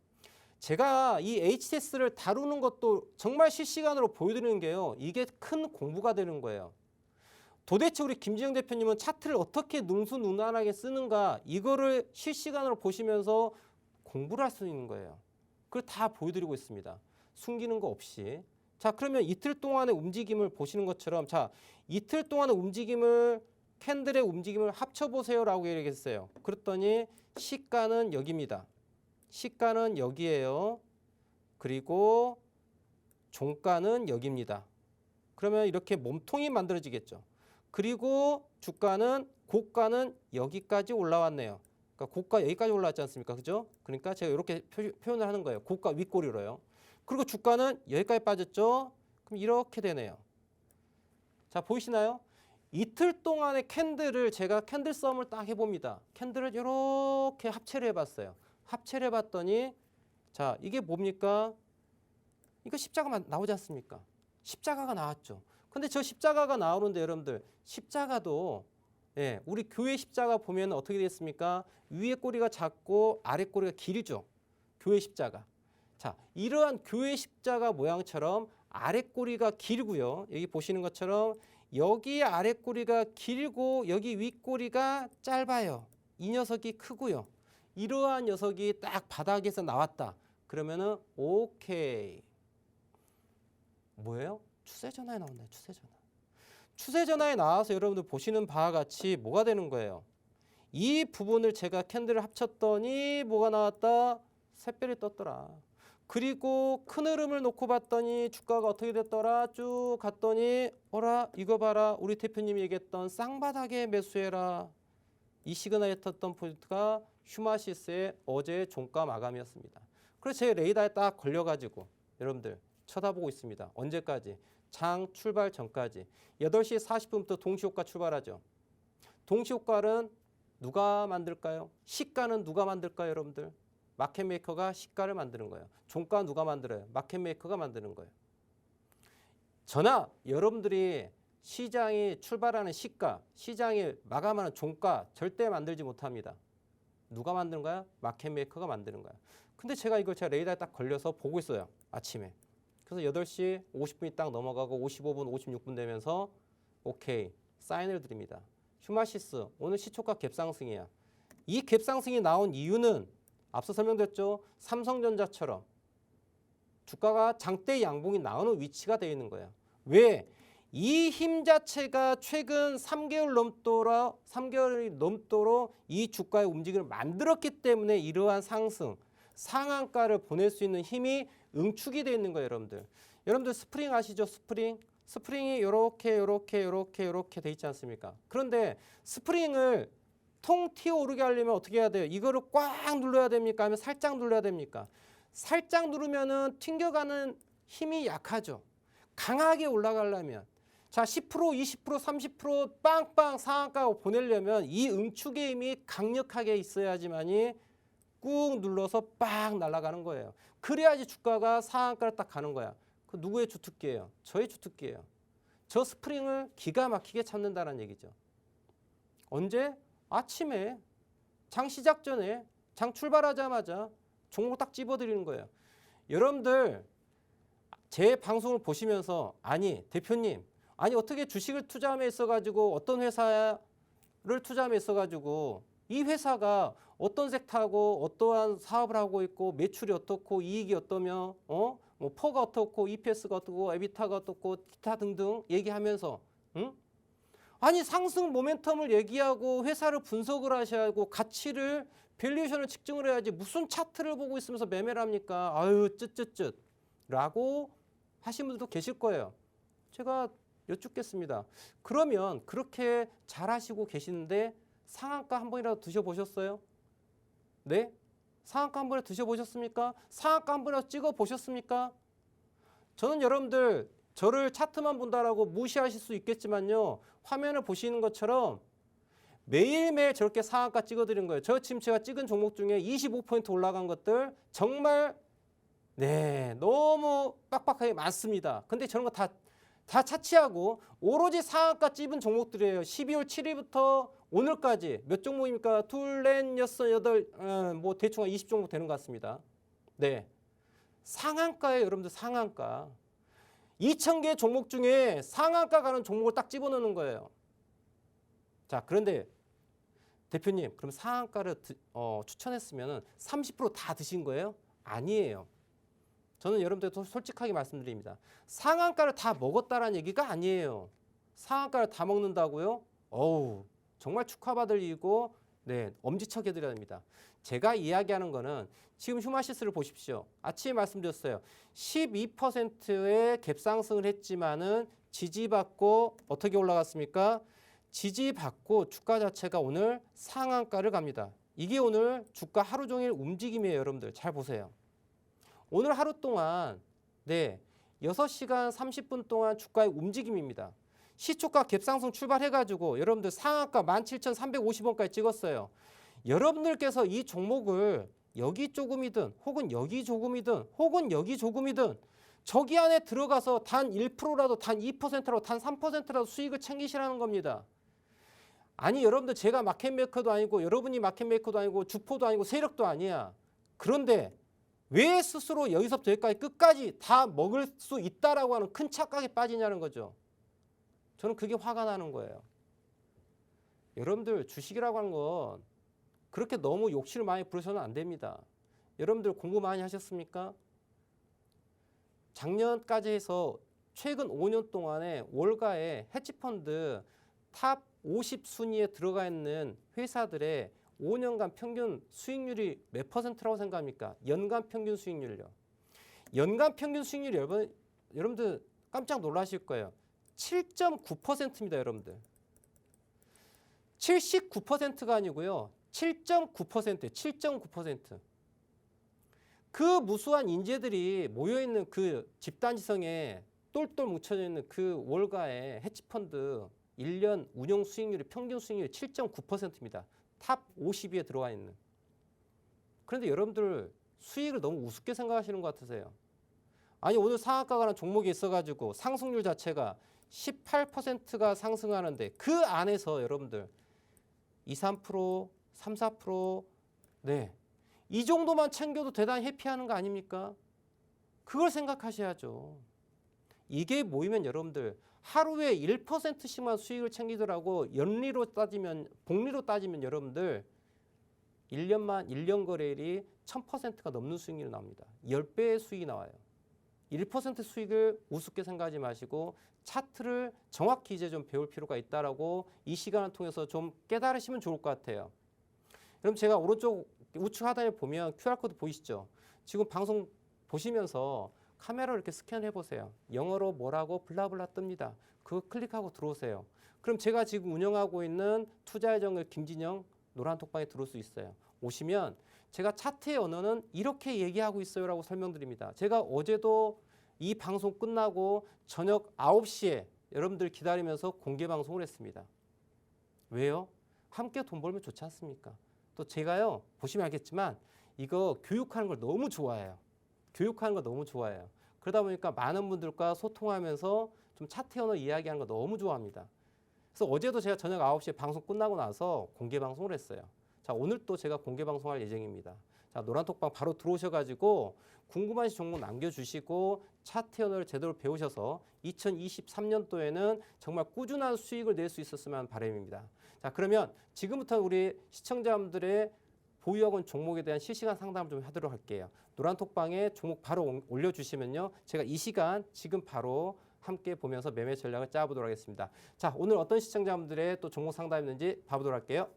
제가 이 HTS를 다루는 것도 정말 실시간으로 보여드리는 게요. 이게 큰 공부가 되는 거예요. 도대체 우리 김진영 대표님은 차트를 어떻게 능수능란하게 쓰는가 이거를 실시간으로 보시면서 공부를 할 수 있는 거예요. 그걸 다 보여드리고 있습니다. 숨기는 거 없이. 자, 그러면 이틀 동안의 움직임을 보시는 것처럼 자, 이틀 동안의 움직임을 캔들의 움직임을 합쳐보세요라고 얘기했어요. 그랬더니 시가는 여기입니다. 시가는 여기에요. 그리고 종가는 여기입니다. 그러면 이렇게 몸통이 만들어지겠죠. 그리고 주가는 고가는 여기까지 올라왔네요. 그러니까 고가 여기까지 올라왔지 않습니까? 그죠? 그러니까 제가 이렇게 표현을 하는 거예요. 고가 윗꼬리로요. 그리고 주가는 여기까지 빠졌죠. 그럼 이렇게 되네요. 자, 보이시나요? 이틀 동안의 캔들을 제가 캔들 썸을 딱 해봅니다. 캔들을 이렇게 합체를 해봤어요. 합체를 해봤더니 자, 이게 뭡니까? 이거 십자가 나오지 않습니까? 십자가가 나왔죠. 근데 저 십자가가 나오는데 여러분들 십자가도 예, 우리 교회 십자가 보면 어떻게 됐습니까? 위에 꼬리가 작고 아래 꼬리가 길죠. 교회 십자가. 자, 이러한 교회 십자가 모양처럼 아래 꼬리가 길고요. 여기 보시는 것처럼 여기 아래 꼬리가 길고 여기 위 꼬리가 짧아요. 이 녀석이 크고요. 이러한 녀석이 딱 바닥에서 나왔다. 그러면은 오케이. 뭐예요? 추세전환에 나온다. 추세전환. 추세전환에 나와서 여러분들 보시는 바와 같이 뭐가 되는 거예요? 이 부분을 제가 캔들을 합쳤더니 뭐가 나왔다? 샛별이 떴더라. 그리고 큰 흐름을 놓고 봤더니 주가가 어떻게 됐더라? 쭉 갔더니 어라 이거 봐라. 우리 대표님이 얘기했던 쌍바닥에 매수해라. 이 시그널에 떴던 포인트가 휴마시스의 어제의 종가 마감이었습니다. 그래서 제 레이더에 딱 걸려가지고 여러분들 쳐다보고 있습니다. 언제까지? 장 출발 전까지. 8시 40분부터 동시효과 출발하죠. 동시효과는 누가 만들까요? 시가는 누가 만들까요, 여러분들? 마켓메이커가 시가를 만드는 거예요. 종가 누가 만들어요? 마켓메이커가 만드는 거예요. 저나 여러분들이 시장이 출발하는 시가, 시장이 마감하는 종가 절대 만들지 못합니다. 누가 만드는 거야? 마켓메이커가 만드는 거야. 근데 제가 레이더에 딱 걸려서 보고 있어요. 아침에. 그래서 8시 50분이 딱 넘어가고 55분, 56분 되면서 오케이, 사인을 드립니다. 휴마시스, 오늘 시초가 갭상승이야. 이 갭상승이 나온 이유는 앞서 설명드렸죠. 삼성전자처럼 주가가 장대 양봉이 나오는 위치가 되어 있는 거예요. 왜? 이 힘 자체가 최근 3개월이 넘도록 이 주가의 움직임을 만들었기 때문에 이러한 상승, 상한가를 보낼 수 있는 힘이 응축이 되어 있는 거예요, 여러분들. 여러분들 스프링 아시죠? 스프링 스프링이 이렇게 돼 있지 않습니까? 그런데 스프링을 통 튀어 오르게 하려면 어떻게 해야 돼요? 이거를 꽉 눌러야 됩니까? 아니면 살짝 눌러야 됩니까? 살짝 누르면은 튕겨가는 힘이 약하죠. 강하게 올라가려면 자 10%, 20%, 30% 빵빵 상한가 보내려면 이 응축의 힘이 강력하게 있어야지만이 꾹 눌러서 빵 날아가는 거예요. 그래야지 주가가 상한가를 딱 가는 거야. 그 누구의 주특기예요? 저의 주특기예요. 저 스프링을 기가 막히게 찾는다는 얘기죠. 언제? 아침에 장 시작 전에 장 출발하자마자 종목 딱 집어드리는 거예요. 여러분들 제 방송을 보시면서 아니 대표님 아니 어떻게 주식을 투자함에 있어가지고 어떤 회사를 투자함에 있어가지고 이 회사가 어떤 섹터하고 어떠한 사업을 하고 있고 매출이 어떻고 이익이 어떠며 뭐 퍼가 어떻고 EPS가 어떻고 에비타가 어떻고 기타 등등 얘기하면서 응? 아니 상승 모멘텀을 얘기하고 회사를 분석을 하셔야 하고 가치를 밸류에이션을 측정을 해야지 무슨 차트를 보고 있으면서 매매를 합니까? 아유 쯧쯧쯧 라고 하신 분들도 계실 거예요. 제가 여쭙겠습니다. 그러면 그렇게 잘하시고 계시는데 상한가 한 번이라도 드셔보셨어요? 네? 상한가 한 번이라도 드셔보셨습니까? 상한가 한 번이라도 찍어보셨습니까? 저는 여러분들 저를 차트만 본다라고 무시하실 수 있겠지만요. 화면을 보시는 것처럼 매일매일 저렇게 상한가 찍어드린 거예요. 지금 제가 찍은 종목 중에 25% 올라간 것들 정말 네 너무 빡빡하게 많습니다. 근데 저런 거 다 차치하고 오로지 상한가 찝은 종목들이에요. 12월 7일부터 오늘까지 몇 종목입니까? 둘, 넷, 여섯, 여덟, 뭐 대충 한 20종목 되는 것 같습니다. 네, 상한가예요, 여러분들 상한가. 2,000개 종목 중에 상한가 가는 종목을 딱 집어넣는 거예요. 자, 그런데 대표님, 그럼 상한가를 추천했으면 30%다 드신 거예요? 아니에요. 저는 여러분들도 솔직하게 말씀드립니다. 상한가를 다 먹었다라는 얘기가 아니에요. 상한가를 다 먹는다고요? 어우, 정말 축하받을 일이고 네, 엄지척 해드려야 됩니다. 제가 이야기하는 거는 지금 휴마시스를 보십시오. 아침에 말씀드렸어요. 12%의 갭상승을 했지만은 지지받고 어떻게 올라갔습니까? 지지받고 주가 자체가 오늘 상한가를 갑니다. 이게 오늘 주가 하루 종일 움직임이에요, 여러분들. 잘 보세요. 오늘 하루 동안 네 6시간 30분 동안 주가의 움직임입니다. 시초가 갭상승 출발해가지고 여러분들 상한가 17,350원까지 찍었어요. 여러분들께서 이 종목을 여기 조금이든 혹은 여기 조금이든 혹은 여기 조금이든 저기 안에 들어가서 단 1%라도 단 2%라도 단 3%라도 수익을 챙기시라는 겁니다. 아니 여러분들 제가 마켓메이커도 아니고 여러분이 마켓메이커도 아니고 주포도 아니고 세력도 아니야. 그런데 왜 스스로 여기서부터 여기까지 끝까지 다 먹을 수 있다라고 하는 큰 착각에 빠지냐는 거죠. 저는 그게 화가 나는 거예요. 여러분들 주식이라고 하는 건 그렇게 너무 욕심을 많이 부르셔서는 안 됩니다. 여러분들 공부 많이 하셨습니까? 작년까지 해서 최근 5년 동안에 월가의 헤지펀드 탑 50 순위에 들어가 있는 회사들의 5년간 평균 수익률이 몇 %라고 생각합니까? 연간 평균 수익률요. 연간 평균 수익률이 여러분들 깜짝 놀라실 거예요. 7.9%입니다, 여러분들. 79%가 아니고요. 7.9%예요. 7.9%. 그 무수한 인재들이 모여있는 그 집단지성에 똘똘 뭉쳐져 있는 그 월가의 헤지펀드 1년 운용 수익률이 평균 수익률이 7.9%입니다. 탑 50위에 들어와 있는. 그런데 여러분들 수익을 너무 우습게 생각하시는 것 같으세요. 아니 오늘 상한가 가는 종목이 있어가지고 상승률 자체가 18%가 상승하는데 그 안에서 여러분들 2, 3%, 3, 4% 네, 이 정도만 챙겨도 대단히 해피하는 거 아닙니까? 그걸 생각하셔야죠. 이게 모이면 여러분들 하루에 1%씩만 수익을 챙기더라고 연리로 따지면 복리로 따지면 여러분들 1년 거래일이 1000%가 넘는 수익률이 나옵니다. 10배의 수익이 나와요. 1% 수익을 우습게 생각하지 마시고 차트를 정확히 이제 좀 배울 필요가 있다라고 이 시간을 통해서 좀 깨달으시면 좋을 것 같아요. 그럼 제가 오른쪽 우측 하단에 보면 QR코드 보이시죠? 지금 방송 보시면서 카메라로 이렇게 스캔해 보세요. 영어로 뭐라고 블라블라 뜹니다. 그거 클릭하고 들어오세요. 그럼 제가 지금 운영하고 있는 투자의 정글 김진영 노란톡방에 들어올 수 있어요. 오시면 제가 차트의 언어는 이렇게 얘기하고 있어요라고 설명드립니다. 제가 어제도 이 방송 끝나고 저녁 9시에 여러분들 기다리면서 공개 방송을 했습니다. 왜요? 함께 돈 벌면 좋지 않습니까? 또 제가요, 보시면 알겠지만 이거 교육하는 걸 너무 좋아해요. 교육하는 거 너무 좋아해요. 그러다 보니까 많은 분들과 소통하면서 좀 차트 언어 이야기하는 거 너무 좋아합니다. 그래서 어제도 제가 저녁 9시에 방송 끝나고 나서 공개 방송을 했어요. 자, 오늘 또 제가 공개 방송할 예정입니다. 자, 노란톡방 바로 들어오셔가지고 궁금하신 종목 남겨주시고 차트 언어를 제대로 배우셔서 2023년도에는 정말 꾸준한 수익을 낼 수 있었으면 하는 바람입니다. 자, 그러면 지금부터 우리 시청자분들의 보유하고 있는 종목에 대한 실시간 상담을 좀 하도록 할게요. 노란톡방에 종목 바로 올려주시면요. 제가 이 시간 지금 바로 함께 보면서 매매 전략을 짜보도록 하겠습니다. 자, 오늘 어떤 시청자분들의 또 종목 상담이 있는지 봐보도록 할게요.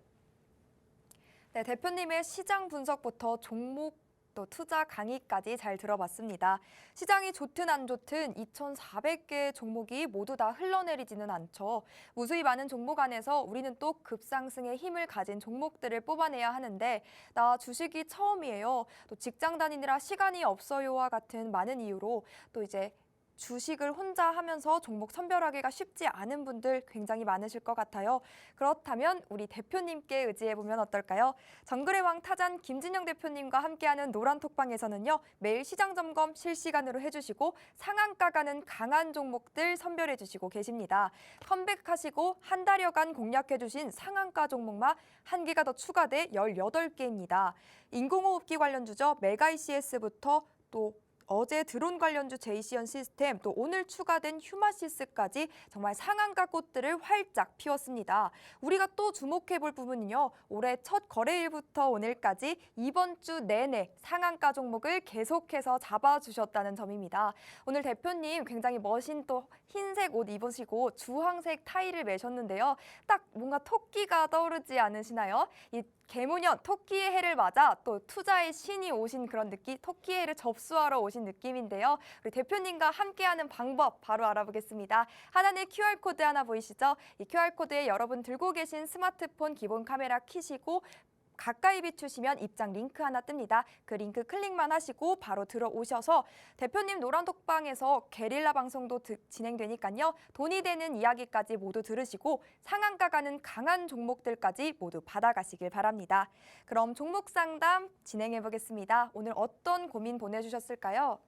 네, 대표님의 시장 분석부터 종목 또 투자 강의까지 잘 들어봤습니다. 시장이 좋든 안 좋든 2,400개의 종목이 모두 다 흘러내리지는 않죠. 무수히 많은 종목 안에서 우리는 또 급상승의 힘을 가진 종목들을 뽑아내야 하는데 나 주식이 처음이에요. 또 직장 다니느라 시간이 없어요와 같은 많은 이유로 또 이제 주식을 혼자 하면서 종목 선별하기가 쉽지 않은 분들 굉장히 많으실 것 같아요. 그렇다면 우리 대표님께 의지해보면 어떨까요? 정글의 왕 타잔 김진영 대표님과 함께하는 노란톡방에서는요. 매일 시장 점검 실시간으로 해주시고 상한가 가는 강한 종목들 선별해주시고 계십니다. 컴백하시고 한 달여간 공략해주신 상한가 종목만 한 개가 더 추가돼 18개입니다. 인공호흡기 관련주죠. 메가이CS부터 또 어제 드론 관련주 제이시언 시스템, 또 오늘 추가된 휴마시스까지 정말 상한가 꽃들을 활짝 피웠습니다. 우리가 또 주목해볼 부분은요. 올해 첫 거래일부터 오늘까지 이번 주 내내 상한가 종목을 계속해서 잡아주셨다는 점입니다. 오늘 대표님 굉장히 멋진 또 흰색 옷 입으시고 주황색 타이를 매셨는데요. 딱 뭔가 토끼가 떠오르지 않으시나요? 이 개무년 토끼의 해를 맞아 또 투자의 신이 오신 그런 느낌, 토끼의 해를 접수하러 오신 느낌인데요. 우리 대표님과 함께하는 방법 바로 알아보겠습니다. 하단에 QR코드 하나 보이시죠? 이 QR코드에 여러분 들고 계신 스마트폰 기본 카메라 켜시고 가까이 비추시면 입장 링크 하나 뜹니다. 그 링크 클릭만 하시고 바로 들어오셔서 대표님 노란톡방에서 게릴라 방송도 진행되니까요. 돈이 되는 이야기까지 모두 들으시고 상한가 가는 강한 종목들까지 모두 받아가시길 바랍니다. 그럼 종목 상담 진행해 보겠습니다. 오늘 어떤 고민 보내주셨을까요?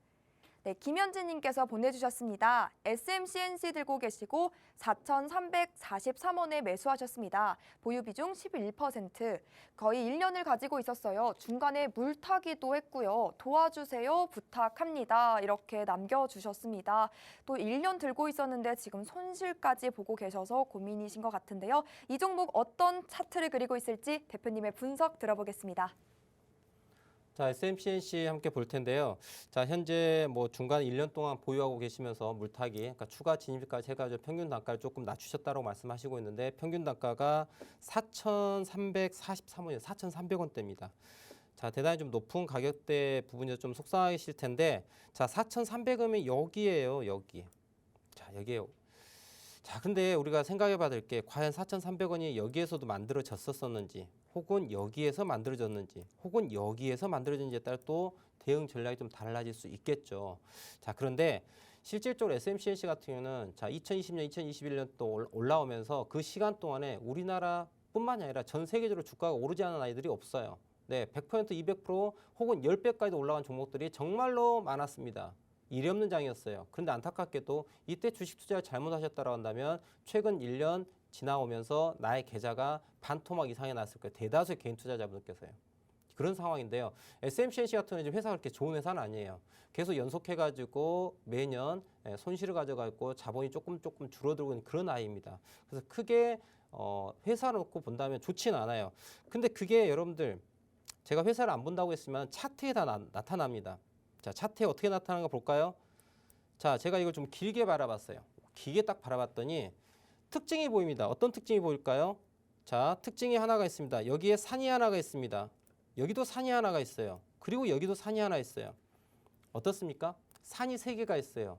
네, 김현진님께서 보내주셨습니다. SMCNC 들고 계시고 4,343원에 매수하셨습니다. 보유 비중 11%. 거의 1년을 가지고 있었어요. 중간에 물타기도 했고요. 도와주세요. 부탁합니다. 이렇게 남겨주셨습니다. 또 1년 들고 있었는데 지금 손실까지 보고 계셔서 고민이신 것 같은데요. 이 종목 어떤 차트를 그리고 있을지 대표님의 분석 들어보겠습니다. 자, SMCNC 함께 볼 텐데요. 자, 현재 뭐 중간 1년 동안 보유하고 계시면서 물타기, 그러니까 추가 진입까지 해가지고 평균 단가를 조금 낮추셨다고 말씀하시고 있는데 평균 단가가 4,343원이에요. 4,300원대입니다. 자, 대단히 좀 높은 가격대 부분이 좀 속상하실 텐데, 자, 4,300원이면 여기에요, 여기. 자, 여기에요. 자, 근데 우리가 생각해봐야 될 게 과연 4,300원이 여기에서도 만들어졌었는지, 혹은 여기에서 만들어졌는지, 혹은 여기에서 만들어졌는지에 따라 또 대응 전략이 좀 달라질 수 있겠죠. 자, 그런데 실질적으로 SMCNC 같은 경우는 자, 2020년, 2021년 또 올라오면서 그 시간 동안에 우리나라뿐만이 아니라 전 세계적으로 주가가 오르지 않은 아이들이 없어요. 네, 100%, 200% 혹은 10배까지도 올라간 종목들이 정말로 많았습니다. 일이 없는 장이었어요. 그런데 안타깝게도 이때 주식 투자를 잘못하셨다고 한다면 최근 1년 지나오면서 나의 계좌가 반토막 이상이 났을 거예요. 대다수의 개인 투자자분들께서요. 그런 상황인데요. SMCNC 같은 경우는 회사가 그렇게 좋은 회사는 아니에요. 계속 연속해가지고 매년 손실을 가져가고 자본이 조금 줄어들고 있는 그런 아이입니다. 그래서 크게 회사를 놓고 본다면 좋지는 않아요. 근데 그게 여러분들 제가 회사를 안 본다고 했으면 차트에 다 나타납니다. 자, 차트에 어떻게 나타나는가 볼까요? 자, 제가 이걸 좀 길게 바라봤어요. 길게 딱 바라봤더니 특징이 보입니다. 어떤 특징이 보일까요? 자, 특징이 하나가 있습니다. 여기에 산이 하나가 있습니다. 여기도 산이 하나가 있어요. 그리고 여기도 산이 하나 있어요. 어떻습니까? 산이 3개가 있어요.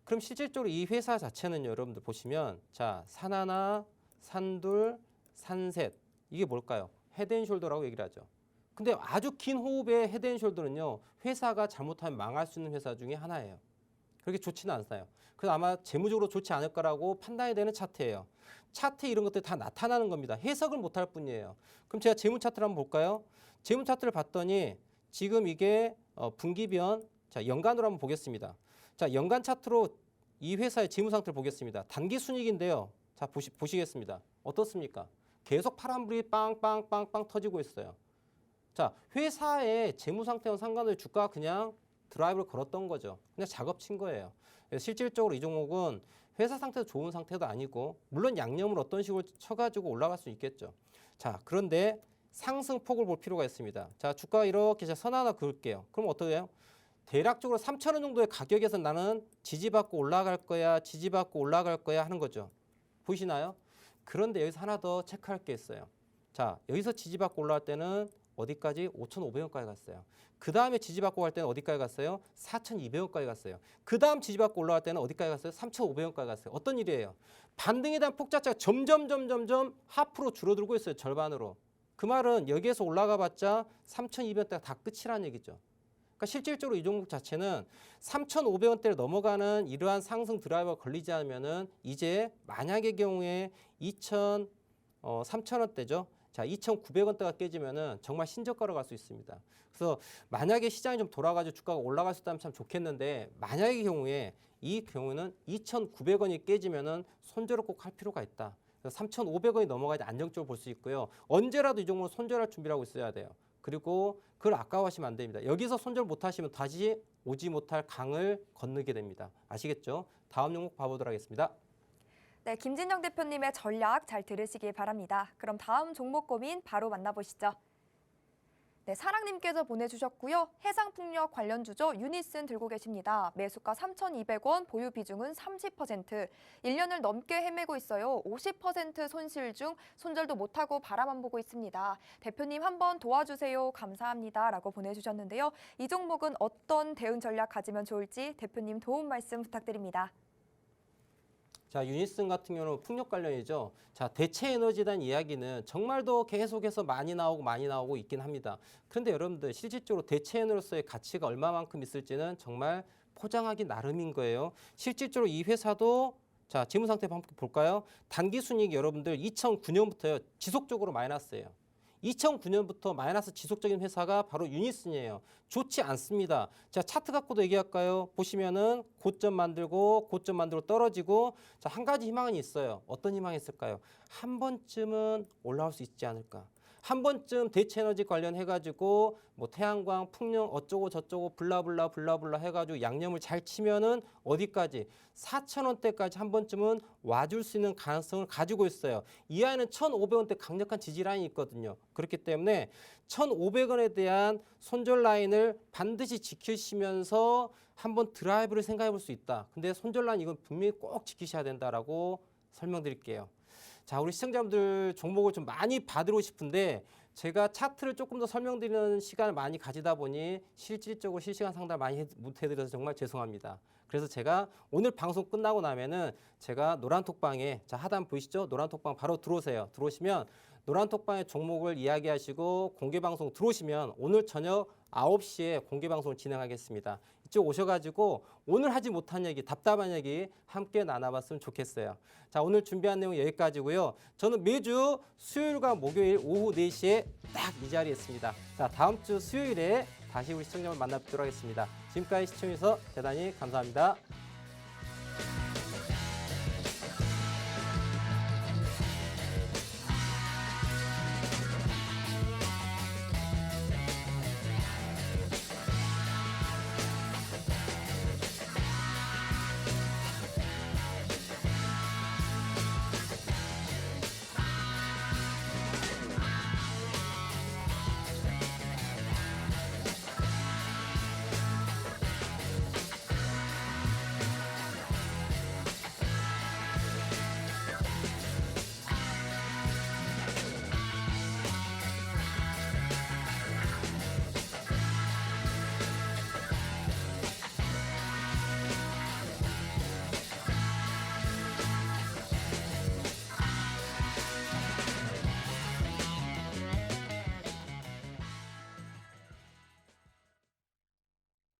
그럼 실질적으로 이 회사 자체는 여러분들 보시면 자, 산 하나, 산 둘, 산 셋. 이게 뭘까요? 헤드앤숄더라고 얘기를 하죠. 근데 아주 긴 호흡의 헤드앤숄더는요. 회사가 잘못하면 망할 수 있는 회사 중에 하나예요. 그렇게 좋지는 않아요. 그래서 아마 재무적으로 좋지 않을 거라고 판단이 되는 차트예요. 차트 이런 것들이 다 나타나는 겁니다. 해석을 못할 뿐이에요. 그럼 제가 재무 차트를 한번 볼까요? 재무 차트를 봤더니 지금 이게 분기변, 자 연간으로 한번 보겠습니다. 자 연간 차트로 이 회사의 재무 상태를 보겠습니다. 단기 순이익인데요. 자 보시겠습니다. 어떻습니까? 계속 파란불이 빵빵빵빵 터지고 있어요. 자 회사의 재무 상태와 상관없이 주가가 그냥 드라이브를 걸었던 거죠. 그냥 작업친 거예요. 실질적으로 이 종목은 회사 상태도 좋은 상태도 아니고 물론 양념을 어떤 식으로 쳐가지고 올라갈 수 있겠죠. 자 그런데 상승폭을 볼 필요가 있습니다. 자 주가가 이렇게 선 하나 그을게요. 그럼 어떻게 해요? 대략적으로 3,000원 정도의 가격에서 나는 지지받고 올라갈 거야, 지지받고 올라갈 거야 하는 거죠. 보이시나요? 그런데 여기서 하나 더 체크할 게 있어요. 자 여기서 지지받고 올라갈 때는 어디까지? 5,500원까지 갔어요. 그 다음에 지지받고 갈 때는 어디까지 갔어요? 4,200원까지 갔어요. 그 다음 지지받고 올라갈 때는 어디까지 갔어요? 3,500원까지 갔어요. 어떤 일이에요? 반등에 대한 폭 자체가 점점 하프로 줄어들고 있어요. 절반으로. 그 말은 여기에서 올라가 봤자 3,200원대가 다 끝이라는 얘기죠. 그러니까 실질적으로 이 종목 자체는 3,500원대를 넘어가는 이러한 상승 드라이버가 걸리지 않으면은 이제 만약의 경우에 3,000원대죠. 자, 2,900원대가 깨지면은 정말 신저가로 갈 수 있습니다. 그래서 만약에 시장이 좀 돌아가지고 주가가 올라갈 수 있다면 참 좋겠는데 만약의 경우에 이 경우는 2,900원이 깨지면은 손절을 꼭 할 필요가 있다. 그래서 3,500원이 넘어가야 안정적으로 볼 수 있고요. 언제라도 이 종목은 손절할 준비를 하고 있어야 돼요. 그리고 그걸 아까워하시면 안 됩니다. 여기서 손절 못하시면 다시 오지 못할 강을 건너게 됩니다. 아시겠죠? 다음 종목 봐보도록 하겠습니다. 네, 김진영 대표님의 전략 잘 들으시길 바랍니다. 그럼 다음 종목 고민 바로 만나보시죠. 네, 사랑님께서 보내주셨고요. 해상풍력 관련 주죠. 유니슨 들고 계십니다. 매수가 3,200원, 보유 비중은 30%. 1년을 넘게 헤매고 있어요. 50% 손실 중 손절도 못하고 바라만 보고 있습니다. 대표님 한번 도와주세요. 감사합니다. 라고 보내주셨는데요. 이 종목은 어떤 대응 전략 가지면 좋을지 대표님 도움 말씀 부탁드립니다. 자, 유니슨 같은 경우는 풍력 관련이죠. 자, 대체 에너지에 대한 이야기는 정말도 계속해서 많이 나오고 있긴 합니다. 그런데 여러분들 실질적으로 대체 에너지로서의 가치가 얼마만큼 있을지는 정말 포장하기 나름인 거예요. 실질적으로 이 회사도 자, 재무 상태 한번 볼까요? 단기 순이익 여러분들 2009년부터요. 지속적으로 마이너스예요. 2009년부터 마이너스 지속적인 회사가 바로 유니슨이에요. 좋지 않습니다. 자, 차트 갖고도 얘기할까요? 보시면은 고점 만들고 떨어지고 자, 한 가지 희망은 있어요. 어떤 희망이 있을까요? 한 번쯤은 올라올 수 있지 않을까? 한 번쯤 대체 에너지 관련해가지고 뭐 태양광, 풍력 어쩌고 저쩌고 블라블라 해가지고 양념을 잘 치면은 어디까지 4,000원대까지 한 번쯤은 와줄 수 있는 가능성을 가지고 있어요. 이하에는 1,500원대 강력한 지지 라인이 있거든요. 그렇기 때문에 1,500원에 대한 손절 라인을 반드시 지키시면서 한번 드라이브를 생각해 볼 수 있다. 근데 손절 라인 이건 분명히 꼭 지키셔야 된다라고 설명드릴게요. 자, 우리 시청자분들 종목을 좀 많이 받으고 싶은데 제가 차트를 조금 더 설명드리는 시간을 많이 가지다 보니 실질적으로 실시간 상담 많이 못 해드려서 정말 죄송합니다. 그래서 제가 오늘 방송 끝나고 나면은 제가 노란톡방에 자 하단 보이시죠? 노란톡방 바로 들어오세요. 들어오시면 노란톡방의 종목을 이야기하시고 공개방송 들어오시면 오늘 저녁 9시에 공개방송을 진행하겠습니다. 이쪽 오셔가지고 오늘 하지 못한 얘기, 답답한 얘기 함께 나눠봤으면 좋겠어요. 자, 오늘 준비한 내용 여기까지고요. 저는 매주 수요일과 목요일 오후 4시에 딱 이 자리에 있습니다. 자, 다음 주 수요일에 다시 우리 시청자분 만나 뵙도록 하겠습니다. 지금까지 시청해주셔서 대단히 감사합니다.